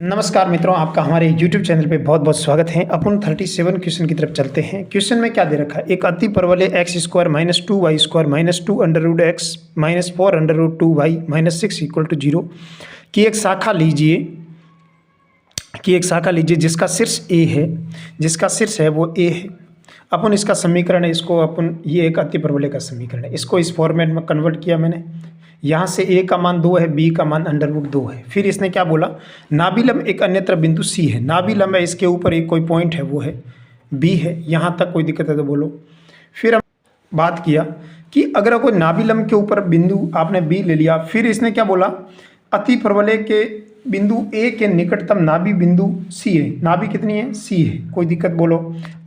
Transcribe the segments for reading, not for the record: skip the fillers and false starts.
नमस्कार मित्रों, आपका हमारे YouTube चैनल पे बहुत बहुत स्वागत है। अपन 37 क्वेश्चन की तरफ चलते हैं। क्वेश्चन में क्या दे रखा है, एक अति परवलय X square minus 2 Y square minus 2 under root X minus 4 under root 2 Y minus 6 equal to 0 की एक शाखा लीजिए जिसका शीर्ष ए है, जिसका शीर्ष है वो ए है। अपन इसका समीकरण है, इसको अपन ये एक अति परवलय का समीकरण है, इसको इस फॉर्मेट में कन्वर्ट किया मैंने। यहाँ से ए का मान 2 है, बी का मान अंडर रूट 2 है। फिर इसने क्या बोला, नाभिलंब एक अन्यत्र बिंदु सी है, नाभिलंब है, इसके ऊपर एक कोई पॉइंट है वो है बी है। यहाँ तक कोई दिक्कत है तो बोलो। फिर हम बात किया कि अगर कोई नाभिलंब के ऊपर बिंदु आपने बी ले लिया, फिर इसने क्या बोला, अति परवलय के बिंदु ए के निकटतम नाभि बिंदु सी है, नाभि कितनी है, सी है, कोई दिक्कत बोलो।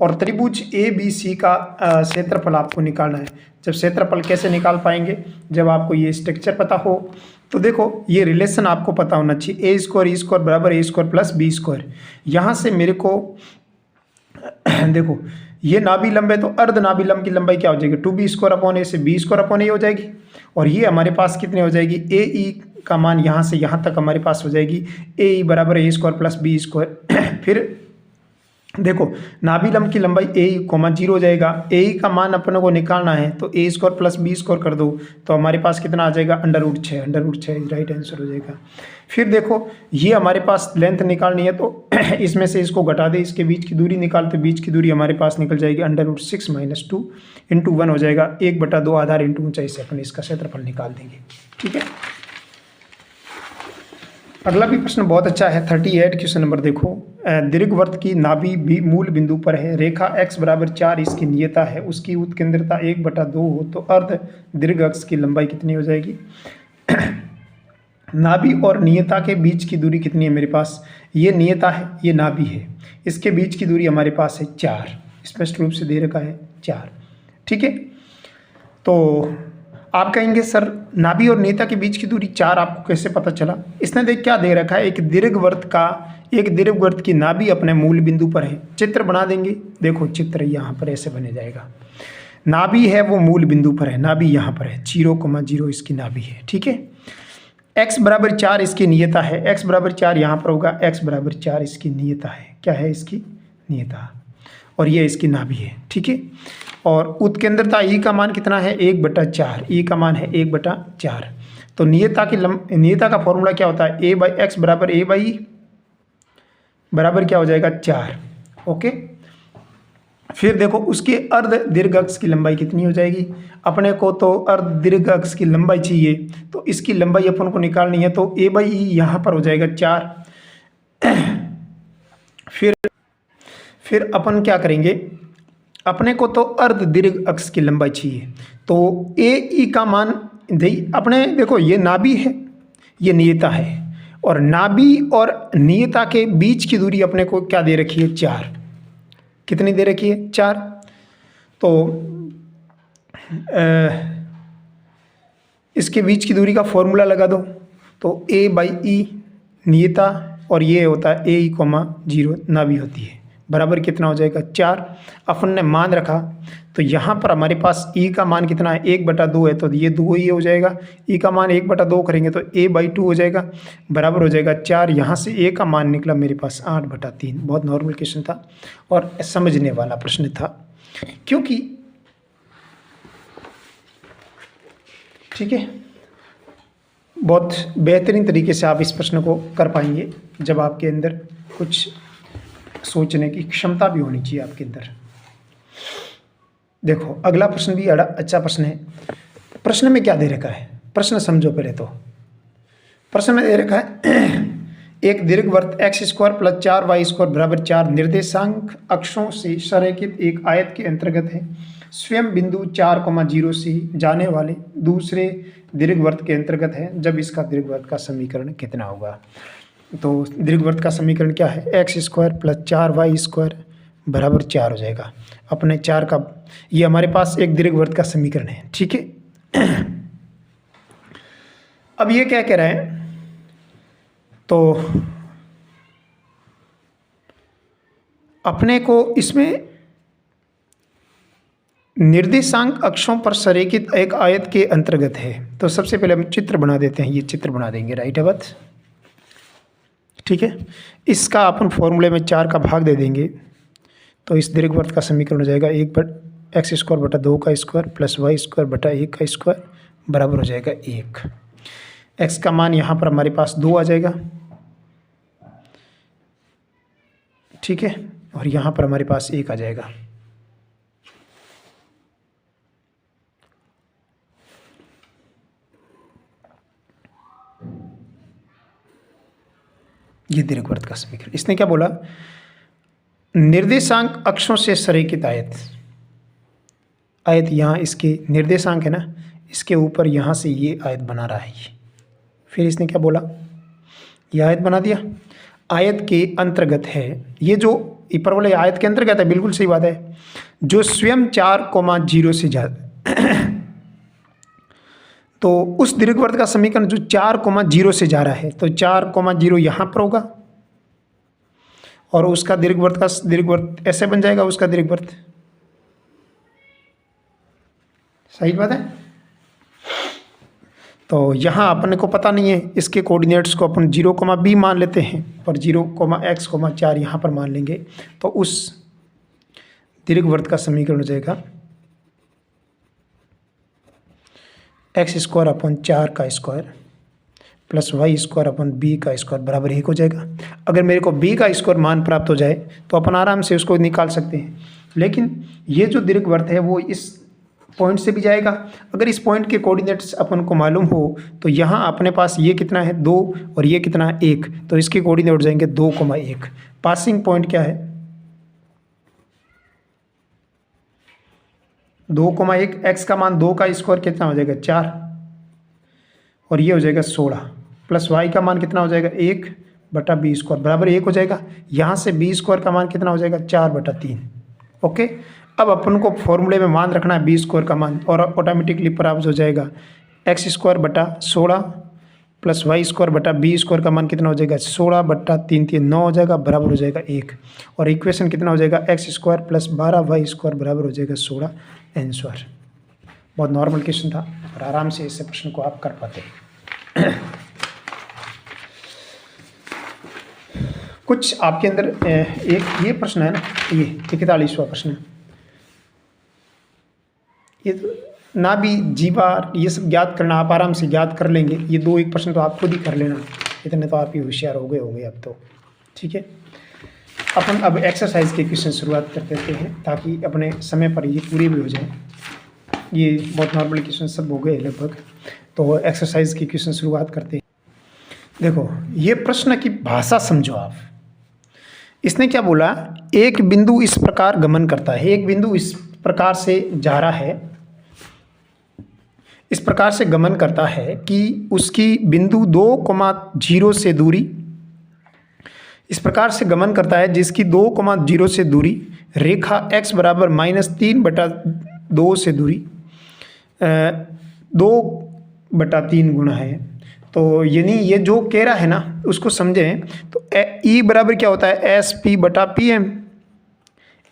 और त्रिभुज ए बी सी का क्षेत्रफल आपको निकालना है। जब क्षेत्रफल कैसे निकाल पाएंगे, जब आपको ये स्ट्रक्चर पता हो। तो देखो ये रिलेशन आपको पता होना चाहिए, ए स्क्वायर ई स्क्वायर बराबर ए स्क्वायर प्लस बी स्क्वायर। यहाँ से मेरे को देखो ये नाभिलंब है तो अर्ध नाभिलंब की लंबाई क्या हो जाएगी, 2b स्क्वायर अपॉन ए से b स्क्वायर अपॉन ए हो जाएगी। और ये हमारे पास कितने हो जाएगी, ए ई का मान यहाँ से यहाँ तक हमारे पास हो जाएगी ए ई बराबर ए स्क्वायर प्लस बी स्क्वायर। फिर देखो नाभिलंब की लंबाई ए ई कोमा 0 हो जाएगा, ए ई का मान अपने को निकालना है तो a square plus b square कर दो तो हमारे पास कितना आ जाएगा, अंडर रूट 6 राइट आंसर हो जाएगा। फिर देखो ये हमारे पास लेंथ निकालनी है तो इसमें से इसको घटा दे, इसके बीच की दूरी निकालते, बीच की दूरी हमारे पास निकल जाएगी अंडर रूट 6 माइनस 2 इंटू 1 हो जाएगा, 1/2 आधार इंटू ऊंचाई से अपन इसका क्षेत्रफल निकाल देंगे। ठीक है, अगला भी प्रश्न बहुत अच्छा है, 38 क्वेश्चन नंबर देखो। दीर्घवृत्त की नाभि भी मूल बिंदु पर है, रेखा x बराबर 4 इसकी नियता है, उसकी उत्केंद्रता 1/2 हो तो अर्ध दीर्घ अक्ष की लंबाई कितनी हो जाएगी। नाभि और नियता के बीच की दूरी कितनी है मेरे पास, ये नियता है, ये नाभि है, इसके बीच की दूरी हमारे पास है 4, स्पष्ट रूप से दे रखा है 4। ठीक है, तो आप कहेंगे सर नाभि और नियता के बीच की दूरी 4 आपको कैसे पता चला। इसने देख क्या दे रखा है, एक दीर्घवृत्त की नाभि अपने मूल बिंदु पर है। चित्र बना देंगे, देखो चित्र यहाँ पर ऐसे बने जाएगा, नाभि है वो मूल बिंदु पर है, नाभि यहाँ पर है 0,0 इसकी नाभि है। ठीक है, x बराबर 4 इसकी नियता है, x बराबर 4 यहाँ पर होगा, x बराबर 4 इसकी नियता है, क्या है इसकी नियता, और ये इसकी नाभि है। ठीक है, और उत्केंद्रता ई का मान कितना है, 1/4, ई का मान है 1/4। तो नियता का फॉर्मूला क्या होता है, a/x बराबर a/e बराबर क्या हो जाएगा 4। ओके, फिर देखो उसके अर्ध दीर्घ अक्ष की लंबाई कितनी हो जाएगी, अपने को तो अर्ध दीर्घ अक्ष की लंबाई चाहिए तो इसकी लंबाई अपन को निकालनी है, तो a/e यहाँ पर हो जाएगा 4। फिर अपन क्या करेंगे, अपने को तो अर्ध दीर्घ अक्ष की लंबाई चाहिए तो ए ई का मान अपने देखो ये नाभि है, ये नियता है, और नाभि और नियता के बीच की दूरी अपने को क्या दे रखी है, 4। कितनी दे रखी है, 4। तो इसके बीच की दूरी का फॉर्मूला लगा दो, तो a/e नियता और ये होता है a e, 0 नाभि होती है, बराबर कितना हो जाएगा 4। अपन ने मान रखा तो यहाँ पर हमारे पास e का मान कितना है, 1/2 है, तो ये 2 ही हो जाएगा, e का मान 1/2 करेंगे तो a/2 हो जाएगा, बराबर हो जाएगा 4। यहाँ से a का मान निकला मेरे पास 8/3। बहुत नॉर्मल क्वेश्चन था और समझने वाला प्रश्न था, क्योंकि ठीक है बहुत बेहतरीन तरीके से आप इस प्रश्न को कर पाएंगे जब आपके अंदर कुछ सोचने की क्षमता भी होनी चाहिए आपके अंदर। देखो अगला प्रश्न भी अच्छा प्रश्न है। प्रश्न में क्या दे रखा है, प्रश्न समझो पहले तो। प्रश्न में दे रखा है एक दीर्घवृत्त x square plus 4y square बराबर 4 निर्देशांक अक्षों से संरेखित एक आयत के अंतर्गत है, स्वयं बिंदु 4,0 से जाने वाले दूसरे दीर्घवृत्त के अंतर्गत है, जब इसका दीर्घवृत्त का समीकरण कितना होगा। तो दीर्घवृत्त का समीकरण क्या है, x square plus 4y square बराबर 4 हो जाएगा। अपने 4 का ये हमारे पास एक दीर्घवृत्त का समीकरण है। ठीक है, अब ये क्या कह रहा है, तो अपने को इसमें निर्देशांक अक्षों पर संरेखित एक आयत के अंतर्गत है। तो सबसे पहले हम चित्र बना देते हैं, ये चित्र बना देंगे, राइट है बात। ठीक है। इसका अपन फॉर्मूले में 4 का भाग दे देंगे तो इस दीर्घवृत्त का समीकरण हो जाएगा 1/x² 2 का स्क्वायर प्लस y² बटा 1 का स्क्वायर बराबर हो जाएगा 1। x का मान यहाँ पर हमारे पास 2 आ जाएगा, ठीक है, और यहाँ पर हमारे पास 1 आ जाएगा। ये दीर्घवृत्त का समीकरण। इसने क्या बोला, निर्देशांक अक्षों से संरेखित आयत, आयत यहाँ इसके निर्देशांक है ना, इसके ऊपर यहाँ से ये आयत बना रहा है ये। फिर इसने क्या बोला, ये आयत बना दिया, आयत के अंतर्गत है, ये जो ऊपर वाले आयत के अंतर्गत है, बिल्कुल सही बात है, जो स्वयं 4,0 से ज़्यादा तो उस दीर्घवृत्त का समीकरण जो 4,0 से जा रहा है तो 4,0 यहाँ पर होगा और उसका दीर्घवृत्त ऐसे बन जाएगा, उसका दीर्घवृत्त। सही बात है। तो यहाँ अपने को पता नहीं है, इसके कोऑर्डिनेट्स को अपन 0,b मान लेते हैं और 0,x,4 यहाँ पर मान लेंगे तो उस दीर्घवृत्त का समीकरण हो जाएगा x² 4 का स्क्वायर प्लस y² b का स्क्वायर बराबर 1 हो जाएगा। अगर मेरे को b का स्क्वायर मान प्राप्त हो जाए तो अपन आराम से उसको निकाल सकते हैं, लेकिन ये जो दीर्घवृत्त है वो इस पॉइंट से भी जाएगा। अगर इस पॉइंट के कोऑर्डिनेट्स अपन को मालूम हो तो यहाँ अपने पास ये कितना है 2 और ये कितना है 1, तो इसके कोऑर्डिनेट हो जाएंगे 2,1। पासिंग पॉइंट क्या है 2,1, x का मान 2 का स्क्वायर कितना हो जाएगा 4 और ये हो जाएगा 16 प्लस y का मान कितना हो जाएगा 1/b² बराबर 1 हो जाएगा। यहाँ से b² का मान कितना हो जाएगा 4/3। ओके, अब अपन को फॉर्मूले में मान रखना है b² का मान और ऑटोमेटिकली प्राप्त हो जाएगा x² 16 प्लस y² का मान कितना हो जाएगा 16/3 9 हो जाएगा बराबर हो जाएगा 1 और इक्वेशन कितना हो जाएगा x² प्लस 12y² बराबर हो जाएगा 16 आंसर। बहुत नॉर्मल क्वेश्चन था और आराम से इस प्रश्न को आप कर पाते हैं। कुछ आपके अंदर एक ये प्रश्न है ना, ये 41वां प्रश्न है, ये तो ना भी जीवा ये सब ज्ञात करना आप आराम से ज्ञात कर लेंगे। ये 2-1 प्रश्न तो आप खुद ही कर लेना, इतने तो आप ही होशियार हो गए अब तो, ठीक है। अपन अब एक्सरसाइज के क्वेश्चन शुरुआत कर देते हैं ताकि अपने समय पर ये पूरे भी हो जाए। ये बहुत नॉर्मल क्वेश्चन सब हो गए लगभग, तो एक्सरसाइज की क्वेश्चन शुरुआत करते हैं। देखो ये प्रश्न की भाषा समझो आप। इसने क्या बोला, एक बिंदु इस प्रकार गमन करता है, एक बिंदु इस प्रकार से जा रहा है, इस प्रकार से गमन करता है कि उसकी बिंदु 2,0 से दूरी, इस प्रकार से गमन करता है जिसकी 2,0 से दूरी रेखा x बराबर -3/2 से दूरी 2/3 गुना है। तो यानी ये जो कह रहा है ना उसको समझें तो E बराबर क्या होता है SP/PM,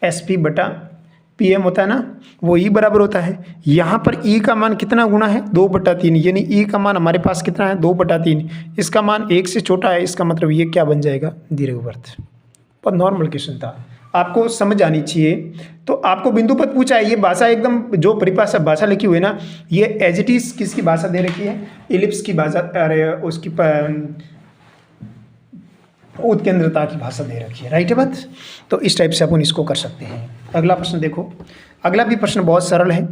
SP/PM होता है ना, वो E बराबर होता है। यहाँ पर E का मान कितना गुना है 2/3, यानी E का मान हमारे पास कितना है 2/3, इसका मान 1 से छोटा है, इसका मतलब ये क्या बन जाएगा दीर्घवृत्त। बहुत नॉर्मल क्वेश्चन था, आपको समझ आनी चाहिए। तो आपको बिंदु पद पूछा है, ये भाषा एकदम जो परिभाषा भाषा लिखी हुई है ना, ये एज इट इज किसकी भाषा दे रखी है, इलिप्स की भाषा, अरे उसकी उत्केंद्रता की भाषा दे रखी है, राइट है बात। तो इस टाइप से अपन इसको कर सकते हैं। अगला प्रश्न देखो, अगला भी प्रश्न बहुत सरल है।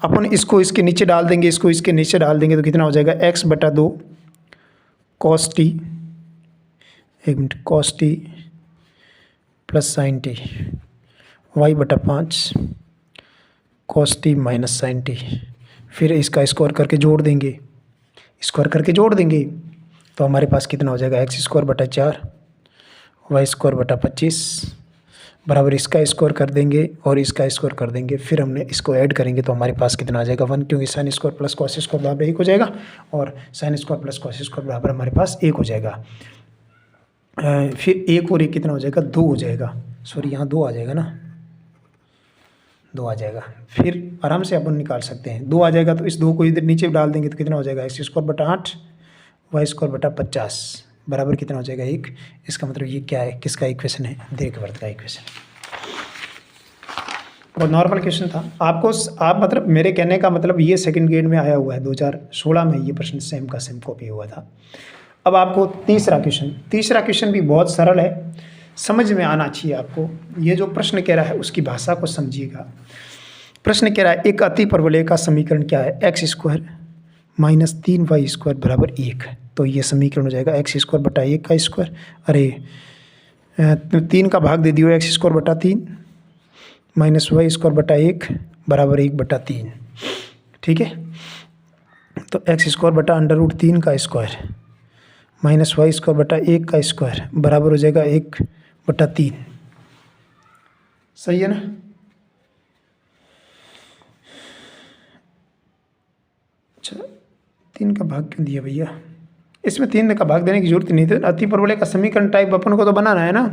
अपन इसको इसके नीचे डाल देंगे, इसको इसके नीचे डाल देंगे तो कितना हो जाएगा x/2 cos t, एक minute, cos t plus sin t, y/5 cos t minus sin t। फिर इसका स्क्वायर करके जोड़ देंगे, स्क्वायर करके जोड़ देंगे तो हमारे पास कितना हो जाएगा x²/4 y²/25 बराबर इसका स्क्वायर कर देंगे और इसका स्क्वायर कर देंगे। फिर हमने इसको ऐड करेंगे तो हमारे पास कितना आ जाएगा 1, क्योंकि sin square plus cos square बराबर 1 हो जाएगा और sin square plus cos square बराबर हमारे पास 1 हो जाएगा। फिर 1 और 1 कितना हो जाएगा 2 हो जाएगा, सॉरी यहाँ 2 आ जाएगा ना, 2 आ जाएगा। फिर आराम से अपन निकाल सकते हैं, 2 आ जाएगा तो इस 2 को इधर नीचे डाल देंगे तो कितना हो जाएगा x² 8 y² 50 बराबर कितना हो जाएगा 1। इसका मतलब ये क्या है, किसका इक्वेशन है, दीर्घवृत्त का इक्वेशन। बहुत नॉर्मल क्वेश्चन था। आपको आप मतलब मेरे कहने का मतलब ये सेकंड ग्रेड में आया हुआ है, 2016 में ये प्रश्न सेम का सेम कॉपी हुआ था। अब आपको तीसरा क्वेश्चन भी बहुत सरल है, समझ में आना चाहिए आपको। ये जो प्रश्न कह रहा है उसकी भाषा को समझिएगा। प्रश्न कह रहा है एक अति परवलय का समीकरण क्या है, x² माइनस 3y² बराबर 1। तो ये समीकरण हो जाएगा x² बटा 1 का स्क्वायर, अरे 3 का भाग दे दियो, x² बटा 3 माइनस y² बटा 1 बराबर 1/3। ठीक है, तो x² बटा √3 का स्क्वायर माइनस y² बटा 1 का स्क्वायर बराबर हो जाएगा 1/3। सही है ना। अच्छा, 3 का भाग क्यों दिया भैया, इसमें 3 का भाग देने की जरूरत नहीं थी। अति परवलय का समीकरण टाइप अपन को तो बनाना है ना,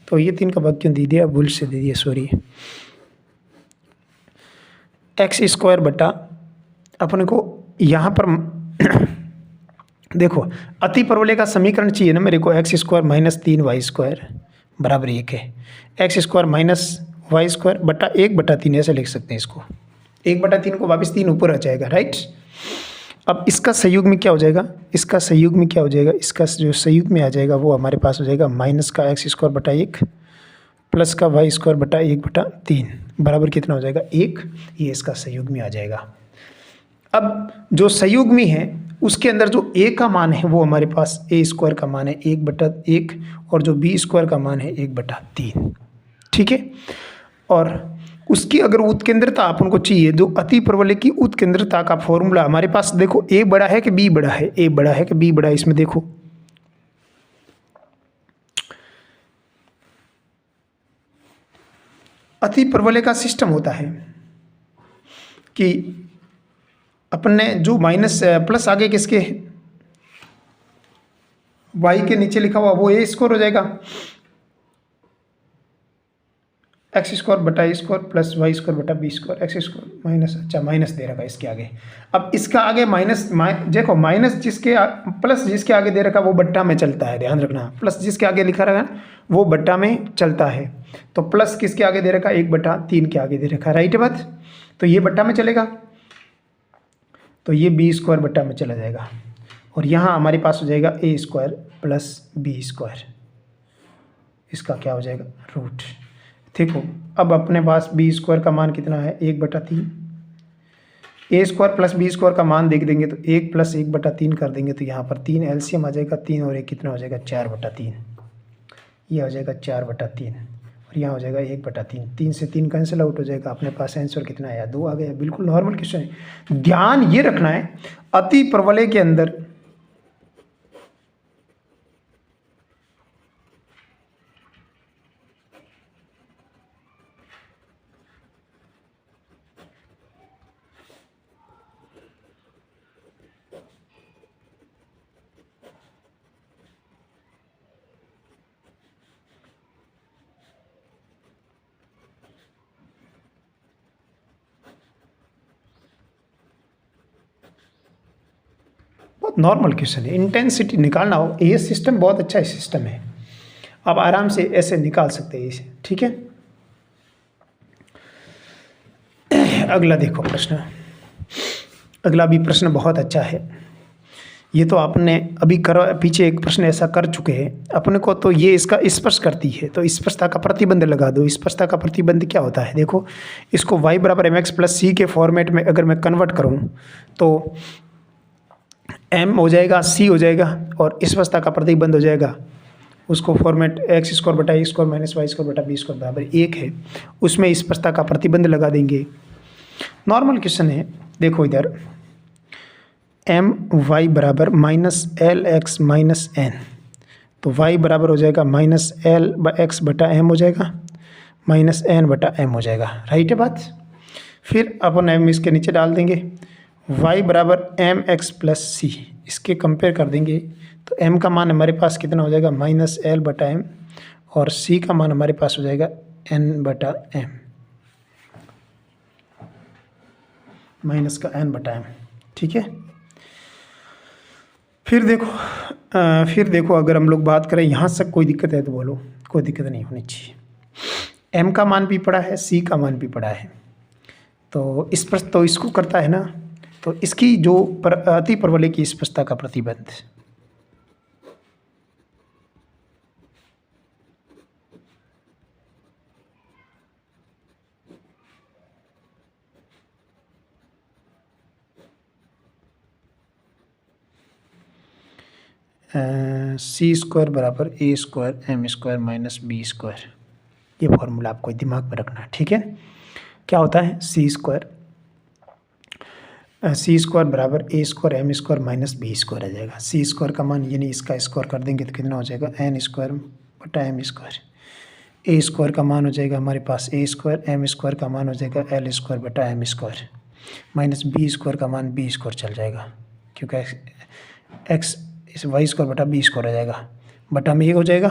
तो ये 3 का भाग क्यों दे दिया, भूल से दे दिया, सॉरी। x² बटा अपन को यहाँ पर देखो अति परवलय का समीकरण चाहिए ना मेरे को, x² माइनस 3y² बराबर 1 है। x² माइनस y² बटा 1/3 ऐसे लिख सकते हैं इसको, 1/3 को वापस 3 ऊपर आ जाएगा, राइट। अब इसका संयुग में क्या हो जाएगा, इसका संयुग में क्या हो जाएगा, इसका जो संयुग में आ जाएगा वो हमारे पास हो जाएगा माइनस का x² बटा 1 प्लस का y² बटा 1/3 बराबर कितना हो जाएगा 1। ये इसका संयुग में आ जाएगा। अब जो संयुग में है उसके अंदर जो a का मान है वो हमारे पास a² का मान है 1/1 और जो b² का मान है 1/3। ठीक है, और उसकी अगर उत्केंद्रता अपन को चाहिए, जो अति परवलय की उत्केंद्रता का फॉर्मूला हमारे पास देखो, a बड़ा है कि b बड़ा है, a बड़ा है कि b बड़ा है, इसमें देखो अति परवलय का सिस्टम होता है कि अपन ने जो माइनस प्लस आगे किसके y के नीचे लिखा हुआ वो a² हो जाएगा, x² बटा a² प्लस y² बटा b² x² माइनस, अच्छा माइनस दे रखा है इसके आगे। अब इसका आगे माइनस देखो, माइनस जिसके प्लस जिसके आगे दे रखा वो बट्टा में चलता है, ध्यान रखना, प्लस जिसके आगे लिखा रहा है वो बट्टा में चलता है। तो प्लस किसके आगे दे रखा, 1/3 के आगे दे रखा, राइट है बात। तो ये बट्टा में चलेगा, तो ये b² बट्टा में चला जाएगा और यहाँ हमारे पास हो जाएगा a² प्लस b², इसका क्या हो जाएगा रूट। देखो अब अपने पास b² का मान कितना है 1/3, a² प्लस b² का मान देख देंगे तो 1 प्लस 1/3 कर देंगे तो यहाँ पर 3 एलसीएम आ जाएगा, 3 और 1 कितना हो जाएगा 4/3, ये हो जाएगा 4/3 और यहाँ हो जाएगा 1/3। 3 से 3 कैंसिल आउट हो जाएगा, अपने पास आंसर कितना आया 2 आ गया। बिल्कुल नॉर्मल क्वेश्चन है। ध्यान ये रखना है अति परवलय के अंदर बहुत नॉर्मल क्वेश्चन है, इंटेंसिटी निकालना हो, ये सिस्टम बहुत अच्छा सिस्टम है, आप आराम से ऐसे निकाल सकते हैं इसे। ठीक है, अगला देखो प्रश्न, अगला भी प्रश्न बहुत अच्छा है। ये तो आपने अभी पीछे एक प्रश्न ऐसा कर चुके हैं अपने को, तो ये इसका स्पर्श करती है, तो स्पर्शता का प्रतिबंध लगा दो। स्पर्शता का प्रतिबंध क्या होता है, देखो इसको y बराबर mx प्लस c के फॉर्मेट में अगर मैं कन्वर्ट करूँ तो m हो जाएगा, c हो जाएगा और स्पर्शता का प्रतिबंध हो जाएगा, उसको फॉर्मेट x² बटा a² माइनस y² बटा b² बराबर 1 है, उसमें स्पर्शता का प्रतिबंध लगा देंगे। नॉर्मल क्वेश्चन है, देखो इधर एम वाई बराबर minus L X minus N, तो y बराबर हो जाएगा माइनस एल एक्स बटा एम हो जाएगा माइनस एन बटा एम हो जाएगा, राइट है बात। फिर अपन एम इसके नीचे डाल देंगे, y बराबर एम एक्स प्लस सी, इसके कंपेयर कर देंगे तो m का मान हमारे पास कितना हो जाएगा माइनस एल बटा एम और c का मान हमारे पास हो जाएगा n बटा एम माइनस का n बटा एम। ठीक है, फिर देखो अगर हम लोग बात करें यहाँ से कोई दिक्कत है तो बोलो, कोई दिक्कत नहीं होनी चाहिए। m का मान भी पड़ा है, c का मान भी पड़ा है, तो इस प्रश्न तो इसको करता है ना, तो इसकी जो अति परवलय की स्पष्टता का प्रतिबंध सी स्क्वायर बराबर ए square M square minus B square, ये फॉर्मूला आपको दिमाग में रखना है, ठीक है। क्या होता है सी स्क्वायर बराबर ए square M square minus B square आ जाएगा। सी स्क्वायर का मान यानी इसका स्क्वायर कर देंगे तो कितना हो जाएगा एन स्क्वायर बटा एम स्क्वायर। ए स्क्वायर का मान हो जाएगा हमारे पास ए स्क्वायर, एम स्क्वायर का मान हो जाएगा एल स्क्वायर बटा m square, minus B square का मान बी स्क्वायर चल जाएगा, क्योंकि एक्स इस वाई स्क्वायर बटा बी स्क्वायर आ जाएगा, बटा में ये हो जाएगा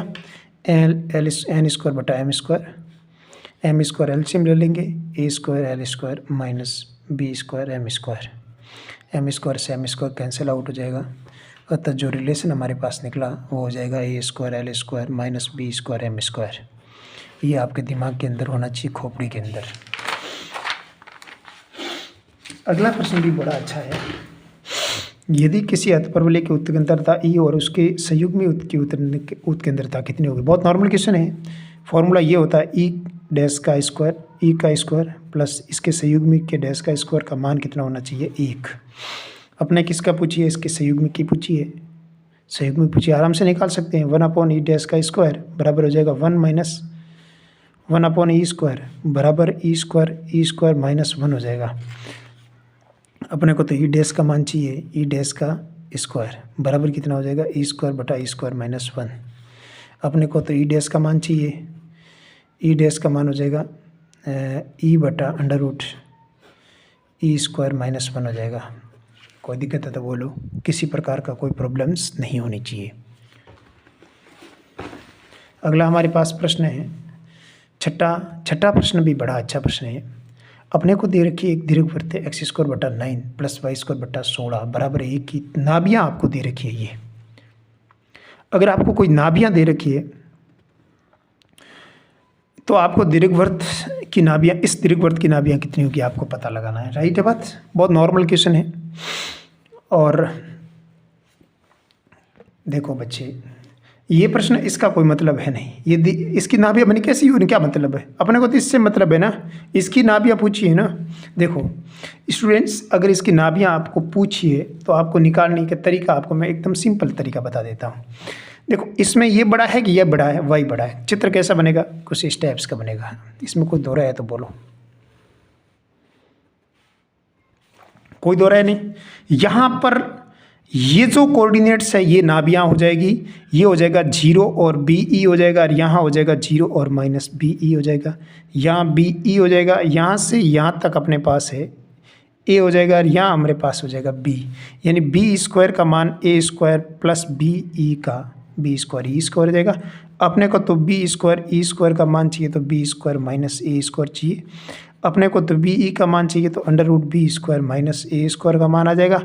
एन स्क्वायर बटा m square, M square LCM ले लेंगे, a square l square minus B square M square से एम स्क्वायर कैंसिल आउट हो जाएगा, अतः जो रिलेशन हमारे पास निकला वो हो जाएगा a square l square minus B square M square. ये आपके दिमाग के अंदर होना चाहिए, खोपड़ी के अंदर। अगला प्रश्न भी बड़ा अच्छा है। यदि किसी अतिपरवलय की उत्केंद्रता ई और उसके संयुग्मी की उत्केंद्रता कितनी होगी। बहुत नॉर्मल क्वेश्चन है। फॉर्मूला ये होता है ई डैश का स्क्वायर प्लस इसके संयुग्मी के डैश का स्क्वायर का मान कितना होना चाहिए 1। अपने किसका पूछिए, इसके संयुग्मी की पूछिए, संयुग्मी पूछिए, आराम से निकाल सकते हैं। 1/e डैश का स्क्वायर बराबर हो जाएगा 1 माइनस 1/e स्क्वायर बराबर ई स्क्वायर माइनस 1 हो जाएगा। अपने को तो ई डैश का मान चाहिए, ई डैश का स्क्वायर बराबर कितना हो जाएगा ई स्क्वायर बटा ई स्क्वायर माइनस 1। अपने को तो ई डैश का मान चाहिए, ई डैश का मान हो जाएगा ई बटा under root E square minus 1 हो जाएगा। कोई दिक्कत है तो बोलो, किसी प्रकार का कोई प्रॉब्लम्स नहीं होनी चाहिए। अगला हमारे पास प्रश्न है छठा प्रश्न भी बड़ा अच्छा प्रश्न है। अपने को दे रखी एक दीर्घवृत्त है एक्स स्क्वायर बटा 9 प्लस वाई स्क्वायर बटा 16 बराबर 1 की नाभियाँ आपको दे रखी है। ये अगर आपको कोई नाभियाँ दे रखी है तो आपको दीर्घवृत्त की नाभियाँ, इस दीर्घवृत्त की नाभियाँ कितनी होगी आपको पता लगाना है। राइट है बात, बहुत नॉर्मल क्वेश्चन है। और देखो बच्चे, ये प्रश्न इसका कोई मतलब है नहीं। ये इसकी नाभियाँ बनी कैसी होनी, क्या मतलब है अपने को, तो इससे मतलब है ना, इसकी नाभियाँ पूछिए ना। देखो स्टूडेंट्स, अगर इसकी नाभियाँ आपको पूछिए तो आपको निकालने का तरीका आपको मैं एकदम सिंपल तरीका बता देता हूँ। देखो इसमें ये बड़ा है कि ये बड़ा है, वाई बड़ा है, चित्र कैसा बनेगा, कुछ इस टाइप्स का बनेगा। इसमें कोई दो राय है तो बोलो, कोई दो राय नहीं। यहाँ पर ये जो कोऑर्डिनेट्स है ये नाभियाँ हो जाएगी, ये हो जाएगा 0 और BE हो जाएगा, और यहाँ हो जाएगा 0 और माइनस BE हो जाएगा, यहाँ BE हो जाएगा, यहाँ से यहाँ तक अपने पास है A हो जाएगा, और यहाँ हमारे पास हो जाएगा B, यानी B स्क्वायर का मान A स्क्वायर प्लस BE का B स्क्वायर E स्क्वायर हो जाएगा। अपने को तो B स्क्वायर E स्क्वायर का मान चाहिए तो B square minus A square चाहिए। अपने को तो BE का मान चाहिए तो under root B square minus A square का मान आ जाएगा।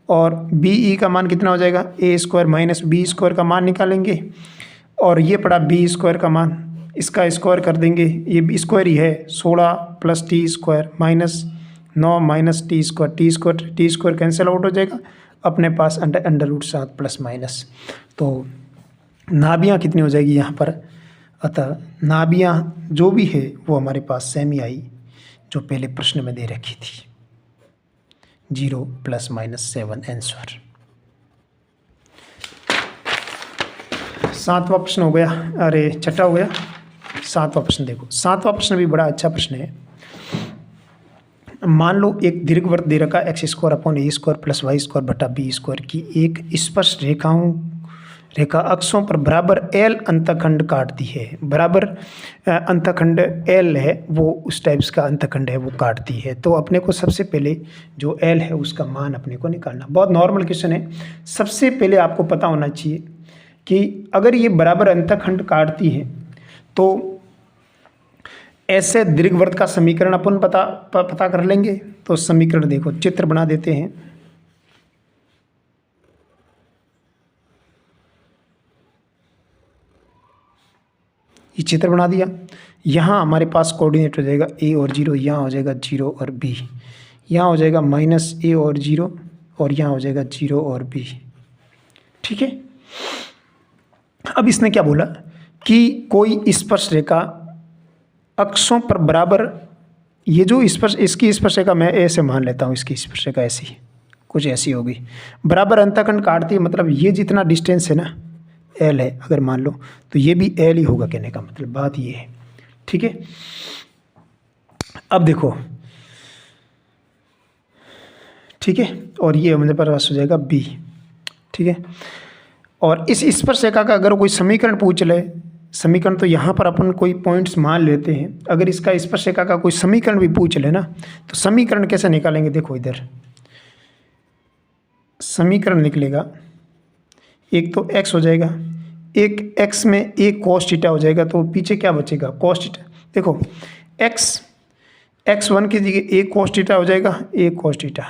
और BE का मान कितना हो जाएगा, A square minus B square का मान निकालेंगे, और ये पड़ा B स्क्वायर का मान, इसका स्क्वायर कर देंगे, ये B स्क्वायर ही है, 16 plus T square minus 9 minus T square cancel out हो जाएगा। अपने पास अंडर रूट 7 प्लस माइनस, तो नाभियाँ कितनी हो जाएगी यहाँ पर। अतः नाभियाँ जो भी है वो हमारे पास सेम ही आई जो पहले प्रश्न में दे रखी थी, 0 प्लस माइनस 7 आंसर। 7वां प्रश्न हो गया, अरे छठा हो गया, 7वां प्रश्न देखो। 7वां प्रश्न भी बड़ा अच्छा प्रश्न है। मान लो एक दीर्घवृत्त दे रखा x square upon a square plus Y square बटा बी स्क्वायर की एक स्पष्ट रेखा अक्षों पर बराबर एल अंतखंड काटती है। बराबर अंतखंड एल है वो उस टाइप्स का अंतखंड है वो काटती है। तो अपने को सबसे पहले जो एल है उसका मान अपने को निकालना। बहुत नॉर्मल क्वेश्चन है। सबसे पहले आपको पता होना चाहिए कि अगर ये बराबर अंतखंड काटती है तो ऐसे दीर्घवृत्त का समीकरण अपन पता कर लेंगे। तो समीकरण देखो, चित्र बना देते हैं। ये चित्र बना दिया। यहाँ हमारे पास कोऑर्डिनेट हो जाएगा a और 0, यहाँ हो जाएगा 0 और b, यहाँ हो जाएगा -a और 0 और यहाँ हो जाएगा 0 और b। ठीक है। अब इसने क्या बोला कि कोई स्पर्श रेखा अक्षों पर बराबर, ये जो स्पर्श, इसकी स्पर्श रेखा मैं ऐसे मान लेता हूँ, इसकी स्पर्श रेखा ऐसी कुछ ऐसी होगी, बराबर अंतःखंड काटती है, मतलब ये जितना डिस्टेंस है ना L है, अगर मान लो तो ये भी L ही होगा, कहने का मतलब बात ये है। ठीक है। अब देखो, ठीक है, और ये मेरे पास हो जाएगा B। ठीक है। और इस स्पर्श रेखा का अगर कोई समीकरण पूछ ले, समीकरण तो यहाँ पर अपन कोई पॉइंट्स मान लेते हैं, अगर इसका स्पर्श रेखा का कोई समीकरण भी पूछ ले ना, तो समीकरण कैसे निकालेंगे, देखो इधर समीकरण निकलेगा, एक तो x हो जाएगा, एक x में एक cos थीटा हो जाएगा, तो पीछे क्या बचेगा cos थीटा। देखो x1 की जगह एक cos थीटा हो जाएगा, एक cos थीटा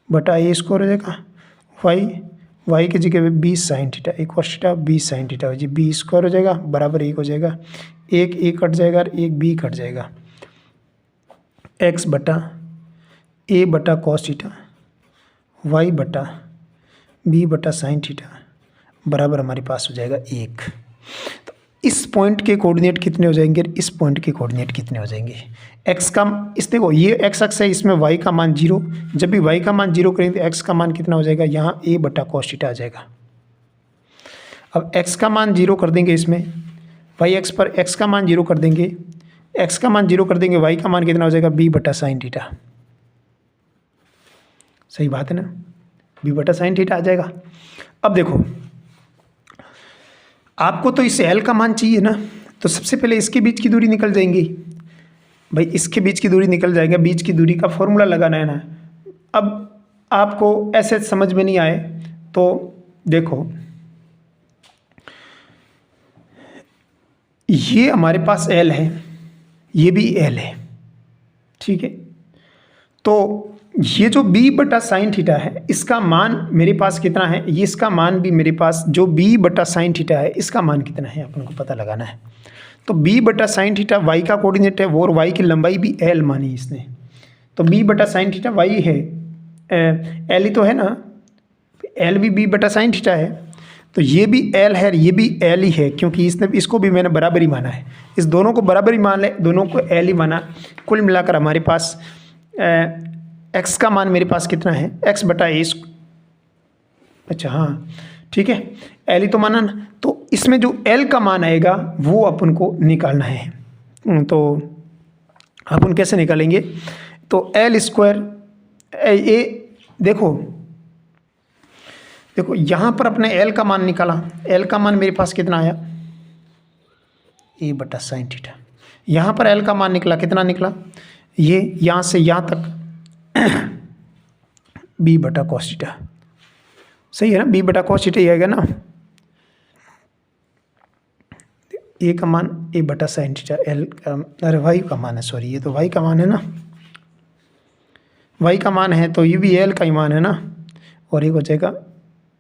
बटा a स्क्वायर हो जाएगा, y की जगह 20 साइन थीटा, एक cos थीटा 20 साइन थीटा हो जाएगी, b स्क्वायर हो जाएगा बराबर 1 हो जाएगा, एक a कट जाएगा और एक b कट जाएगा, x बटा a बटा cos थीटा y बटा b बटा साइन थीटा बराबर हमारे पास हो जाएगा 1। तो इस पॉइंट के कोऑर्डिनेट कितने हो जाएंगे, इस पॉइंट के कोऑर्डिनेट कितने हो जाएंगे, x का, इस देखो ये x अक्ष है, इसमें y का मान 0, जब भी y का मान 0 करेंगे तो x का मान कितना हो जाएगा, यहाँ a बटा cos थीटा आ जाएगा। अब x का मान 0 कर देंगे, इसमें y अक्ष पर x का मान 0 कर देंगे, x का मान 0 कर देंगे, y का मान कितना हो जाएगा, b बटा साइन थीटा। सही बात है ना, b बटा साइन थीटा आ जाएगा। अब देखो, आपको तो इस L का मान चाहिए ना, तो सबसे पहले इसके बीच की दूरी निकल जाएंगी भाई, इसके बीच की दूरी निकल जाएगा, बीच की दूरी का फॉर्मूला लगाना है ना। अब आपको ऐसे समझ में नहीं आए तो देखो, ये हमारे पास L है, ये भी L है। ठीक है। तो ये जो b बटा साइन थीटा है, इसका मान मेरे पास कितना है, ये इसका मान भी मेरे पास, जो b बटा साइन थीटा है इसका मान कितना है अपन को पता लगाना है। तो b बटा साइन थीटा y का कोऑर्डिनेट है वो, और y की लंबाई भी l मानी इसने, तो b बटा साइन थीटा y है, l ही तो है ना, l भी b बटा साइन थीटा है, तो ये भी l है, ये भी l ही है, क्योंकि इसने, इसको भी मैंने बराबर ही माना है, इस दोनों को बराबर ही मान ले, दोनों को l ही माना। कुल मिलाकर हमारे पास x का मान मेरे पास कितना है, x बटा a, अच्छा हाँ ठीक है, l ही तो माना ना, तो इसमें जो l का मान आएगा वो अपन को निकालना है। तो अपन कैसे निकालेंगे, तो l स्क्वायर a, देखो यहाँ पर अपने l का मान निकाला, l का मान मेरे पास कितना आया, a बटा साइन थीटा। यहाँ पर l का मान निकला, कितना निकला, ये यहाँ से यहाँ तक b बटा cos थीटा। सही है ना, b बटा cos थीटा ही आएगा ना, a का मान a बटा साइन थीटा, l का, अरे y का मान है, सॉरी ये तो y का मान है ना, y का मान है तो ये भी l का ही मान है ना, और एक हो जाएगा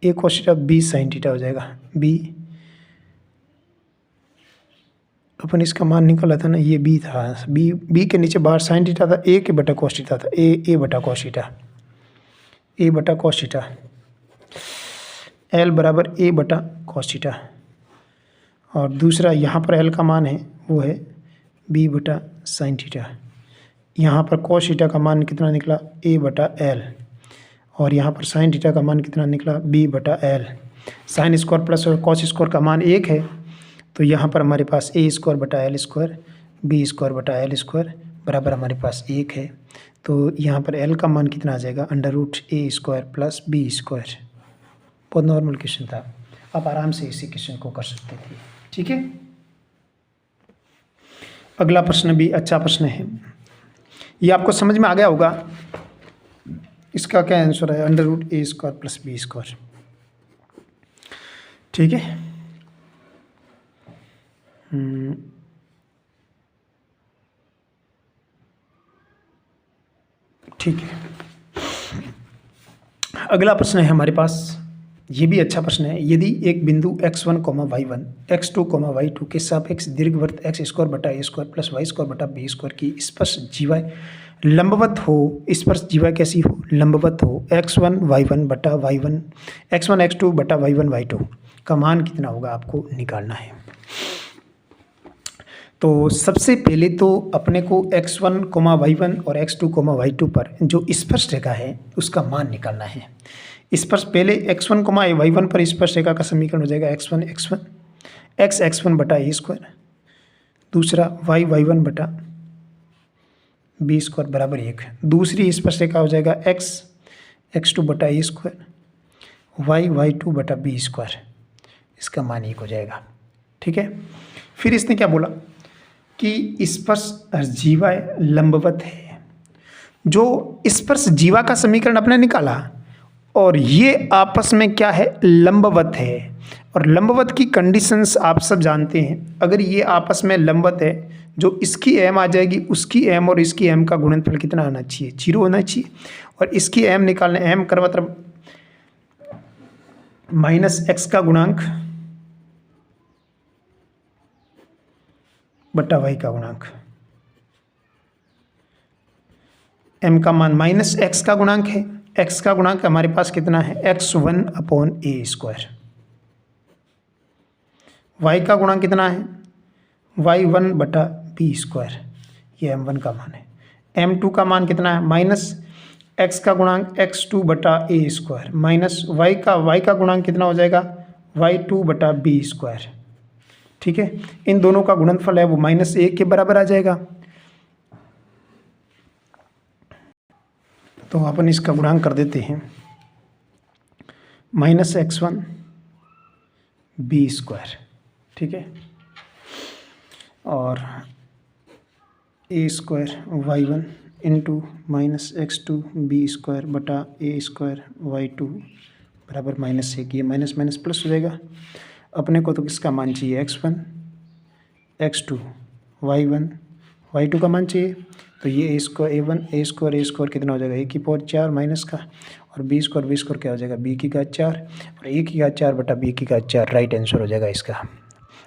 a cos theta b sine theta हो जाएगा, b अपन इसका मान निकाला था ना, ये b था, b के नीचे बाहर साइन थीटा था, a के बटा cos थीटा था, a बटा cos थीटा, a बटा cos थीटा, l बराबर a बटा cos थीटा, और दूसरा यहाँ पर l का मान है वो है b बटा साइन थीटा। यहाँ पर cos थीटा का मान कितना निकला, a बटा l, और यहाँ पर साइन थीटा का मान कितना निकला, b बटा l। साइन स्क्वायर प्लस और cos स्क्वायर का मान 1 है, तो यहाँ पर हमारे पास a स्क्वायर बटा l स्क्वायर, b स्क्वायर बटा l स्क्वायर बराबर हमारे पास 1 है। तो यहाँ पर l का मान कितना आ जाएगा, √a square plus b square. बहुत नॉर्मल क्वेश्चन था, आप आराम से इसी क्वेश्चन को कर सकते थे। ठीक है। अगला प्रश्न भी अच्छा प्रश्न है, ये आपको समझ में आ गया होगा, इसका क्या आंसर है, √a square plus b square. ठीक है। ठीक है। अगला प्रश्न है हमारे पास, ये भी अच्छा प्रश्न है। यदि एक बिंदु x1, y1, x2, y2 के सापेक्ष दीर्घवृत्त x स्क्वायर बटा a square plus Y square बटा बी स्क्वायर की स्पर्श जीवाएं लंबवत हो, स्पर्श जीवा कैसी हो, लंबवत हो, x1 y1 बटा y1, x1 x2 बटा y1 y2 का मान कितना होगा आपको निकालना है। तो सबसे पहले तो अपने को x1, y1 और x2, y2 पर जो स्पर्श रेखा है उसका मान निकालना है। स्पर्श पहले x1, y1 पर स्पर्श रेखा का समीकरण हो जाएगा x1 x1 बटा a स्क्वायर, दूसरा y1 बटा बी स्क्वायर बराबर 1, दूसरी स्पर्श रेखा हो जाएगा x2 बटा a स्क्वायर, y2 बटा बी स्क्वायर, इसका मान 1 हो जाएगा। ठीक है, फिर इसने क्या बोला कि स्पर्श जीवा लंबवत है। जो स्पर्श जीवा का समीकरण अपने निकाला और ये आपस में क्या है, लंबवत है। और लंबवत की कंडीशंस आप सब जानते हैं। अगर ये आपस में लंबवत है, जो इसकी एम आ जाएगी उसकी एम और इसकी एम का गुणनफल कितना आना चाहिए, 0 होना चाहिए। और इसकी एम निकालने, एम का मतलब माइनस एक्स का गुणांक बटा वाई का गुणांक, एम का मान माइनस एक्स का गुणांक है, एक्स का गुणांक हमारे पास कितना है, x1 upon a square, Y का गुणांक कितना है, y1 बटा बी स्क्वायर, ये m1 का मान है। m2 का मान कितना है, माइनस एक्स का गुणांक x2 बटा ए स्क्वायर, माइनस y का गुणांक कितना हो जाएगा, y2 बटा बी स्क्वायर। ठीक है, इन दोनों का गुणनफल है वो -1 के बराबर आ जाएगा। तो अपन इसका गुणांक कर देते हैं, -x1 बी स्क्वायर। ठीक है, और a square y1 into -x2 b square बटा ए स्क्वायर y2 बराबर -1। ये माइनस माइनस प्लस हो जाएगा। अपने को तो किसका मान चाहिए, x1 x2 y1 y2 का मान चाहिए। तो ये ए स्क्वायर कितना हो जाएगा, a की पावर 4 माइनस का, और बी स्क्वायर क्या हो जाएगा, b की घात 4 और a की घात 4 बटा b की घात 4 राइट आंसर हो जाएगा इसका।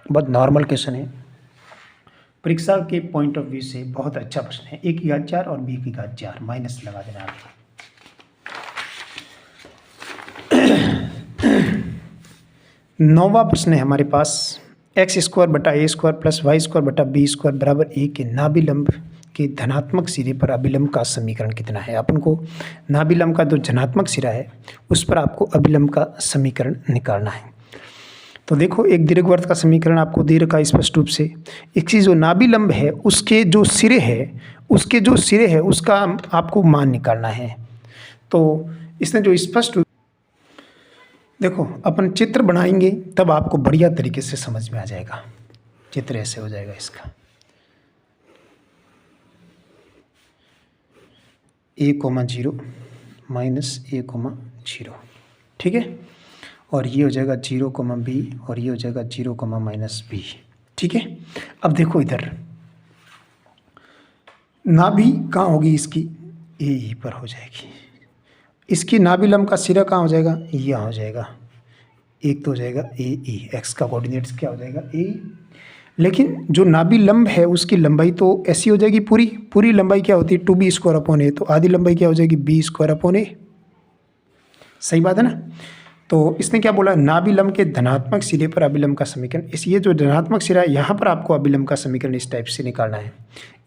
बहुत नॉर्मल क्वेश्चन है, परीक्षा के पॉइंट ऑफ व्यू से बहुत अच्छा प्रश्न है। a की घात 4 और b की घात 4 माइनस लगा देना आपको। नौवां प्रश्न है हमारे पास, एक्स स्क्वायर बटा a square plus Y square बटा बी स्क्वायर बराबर ए के नाभिलंब के धनात्मक सिरे पर अभिलंब का समीकरण कितना है। अपन को नाभिलंब का जो धनात्मक सिरा है उस पर आपको अभिलंब का समीकरण निकालना है। तो देखो, एक दीर्घवृत्त का समीकरण आपको दे रखा है स्पष्ट रूप से। इसकी जो नाभिलंब है उसके जो सिरे है उसका आपको मान निकालना है। तो इसने जो स्पष्ट, देखो अपन चित्र बनाएंगे तब आपको बढ़िया तरीके से समझ में आ जाएगा। चित्र ऐसे हो जाएगा इसका, a,0 माइनस a,0। ठीक है, और ये हो जाएगा 0, b और ये हो जाएगा 0, -b। ठीक है, अब देखो इधर नाभि कहाँ होगी इसकी, ए पर हो जाएगी। इसकी नाभिलंब का सिरा कहाँ हो जाएगा, यहाँ हो जाएगा। एक तो हो जाएगा ए, एक्स का कोऑर्डिनेट्स क्या हो जाएगा, ए। लेकिन जो नाभिलंब है उसकी लंबाई तो ऐसी हो जाएगी, पूरी लंबाई क्या होती है, 2b स्क्वायर अपॉन ए। तो आधी लंबाई क्या हो जाएगी, b स्क्वायर अपॉन ए। सही बात है ना। तो इसने क्या बोला, नाभिलंब के धनात्मक सिरे पर अभिलंब का समीकरण। ये जो धनात्मक सिरा है यहाँ पर आपको अभिलंब का समीकरण इस टाइप से निकालना है,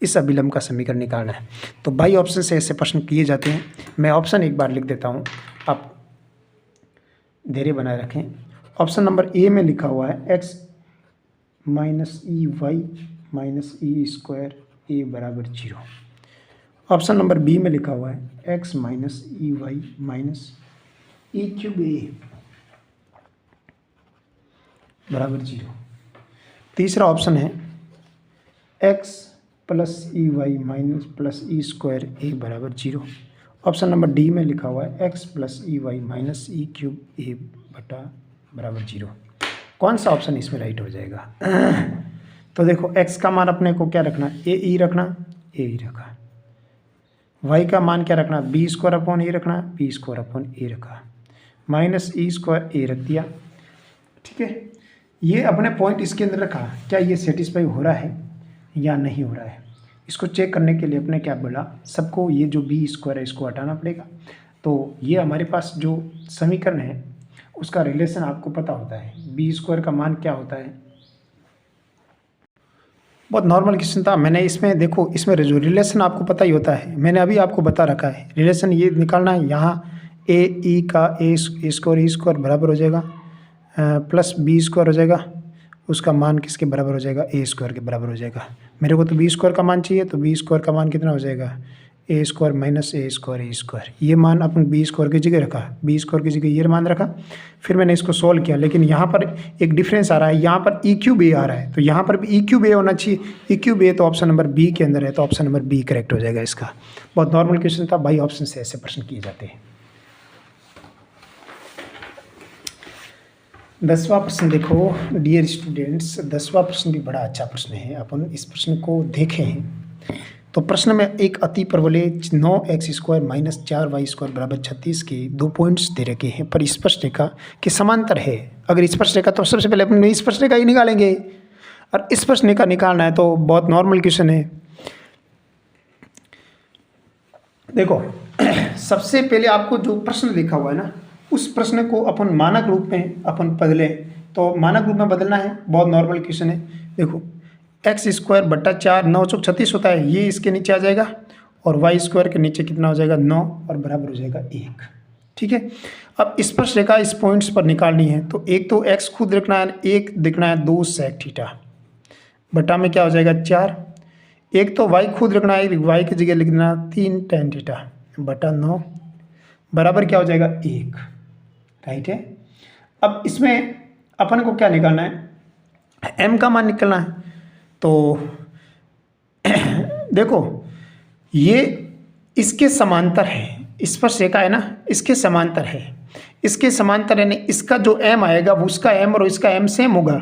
इस अभिलंब का समीकरण निकालना है। तो बाई ऑप्शन से ऐसे प्रश्न किए जाते हैं। मैं ऑप्शन एक बार लिख देता हूँ, आप धैर्य बनाए रखें। ऑप्शन नंबर ए में लिखा हुआ है x minus e y minus e square a बराबर 0। ऑप्शन नंबर बी में लिखा हुआ है x minus e y minus e cube a बराबर 0। तीसरा ऑप्शन है x plus e y minus plus e square a बराबर 0। ऑप्शन नंबर डी में लिखा हुआ है x plus e y minus e cube a बटा बराबर 0। कौन सा ऑप्शन इसमें राइट हो जाएगा। तो देखो, x का मान अपने को क्या रखना, ए ई रखना, ए ई रखा। y का मान क्या रखना, बी स्क्वायर अपॉन ए रखना, बी स्क्वायर अपॉन ए रखा। माइनस ई स्क्वायर ए रख दिया। ठीक है, ये अपने पॉइंट इसके अंदर रखा, क्या ये सेटिस्फाई हो रहा है या नहीं हो रहा है, इसको चेक करने के लिए अपने क्या बोला, सबको ये जो बी स्क्वायर है इसको हटाना पड़ेगा। तो ये हमारे पास जो समीकरण है उसका रिलेशन आपको पता होता है, बी स्क्वायर का मान क्या होता है। बहुत नॉर्मल क्वेश्चन था, मैंने इसमें देखो, इसमें जो रिलेशन आपको पता ही होता है, मैंने अभी आपको बता रखा है। रिलेशन ये निकालना है, यहाँ ए ई का ए स्क्वायर ई स्क्वायर बराबर हो जाएगा प्लस बी स्क्वायर हो जाएगा, उसका मान किसके बराबर हो जाएगा, ए स्क्वायर के बराबर हो जाएगा। मेरे को तो बी स्क्वायर का मान चाहिए, तो बी स्क्वायर का मान कितना हो जाएगा, a square minus a square A square. ये मान अपन बी स्क्वायर की जगह रखा, बी स्क्वायर की जगह ये मान रखा, फिर मैंने इसको सॉल्व किया। लेकिन यहाँ पर एक डिफरेंस आ रहा है, यहाँ पर ई क्यूब ए आ रहा है, तो यहाँ पर भी ई क्यूब ए होना चाहिए। ई क्यूब ए तो ऑप्शन नंबर बी के अंदर है, तो ऑप्शन नंबर बी करेक्ट हो जाएगा इसका। बहुत नॉर्मल क्वेश्चन था भाई, ऑप्शन से ऐसे प्रश्न किए जाते हैं। 10वां प्रश्न देखो डियर स्टूडेंट्स, 10वां प्रश्न भी बड़ा अच्छा प्रश्न है, अपन इस प्रश्न को देखें हैं। तो प्रश्न में एक अति परवलय 9x square minus 4y square बराबर 36 के 2 पॉइंट्स दे रखे हैं पर स्पर्श रेखा के समांतर है। अगर स्पर्श रेखा, तो सबसे पहले अपन स्पर्श रेखा ही निकालेंगे, और स्पर्श रेखा निकालना है तो बहुत नॉर्मल क्वेश्चन है। देखो सबसे पहले आपको जो प्रश्न लिखा हुआ है ना, उस प्रश्न को अपन मानक रूप में अपन बदले, तो मानक रूप में बदलना है, बहुत नॉर्मल क्वेश्चन है। देखो एक्स स्क्वायर बट्टा 4 9 चौक 36 होता है, ये इसके नीचे आ जाएगा, और वाई स्क्वायर के नीचे कितना हो जाएगा 9, और बराबर हो जाएगा 1। ठीक है, अब स्पर्श रेखा इस पॉइंट्स पर निकालनी है, तो एक तो एक्स खुद लिखना है, एक लिखना है 2 सेक थीटा, बटा में क्या हो जाएगा 4, एक तो वाई खुद लिखना है, वाई की जगह लिखना 3 tan थीटा बटा 9, बराबर क्या हो जाएगा 1। राइट है, अब इसमें अपन को क्या निकालना है, m का मान निकलना है। तो देखो ये इसके समांतर है, स्पर्श रेखा है ना, इसके समांतर है, इसके समांतर है, इसका जो m आएगा वो उसका m और इसका m सेम होगा।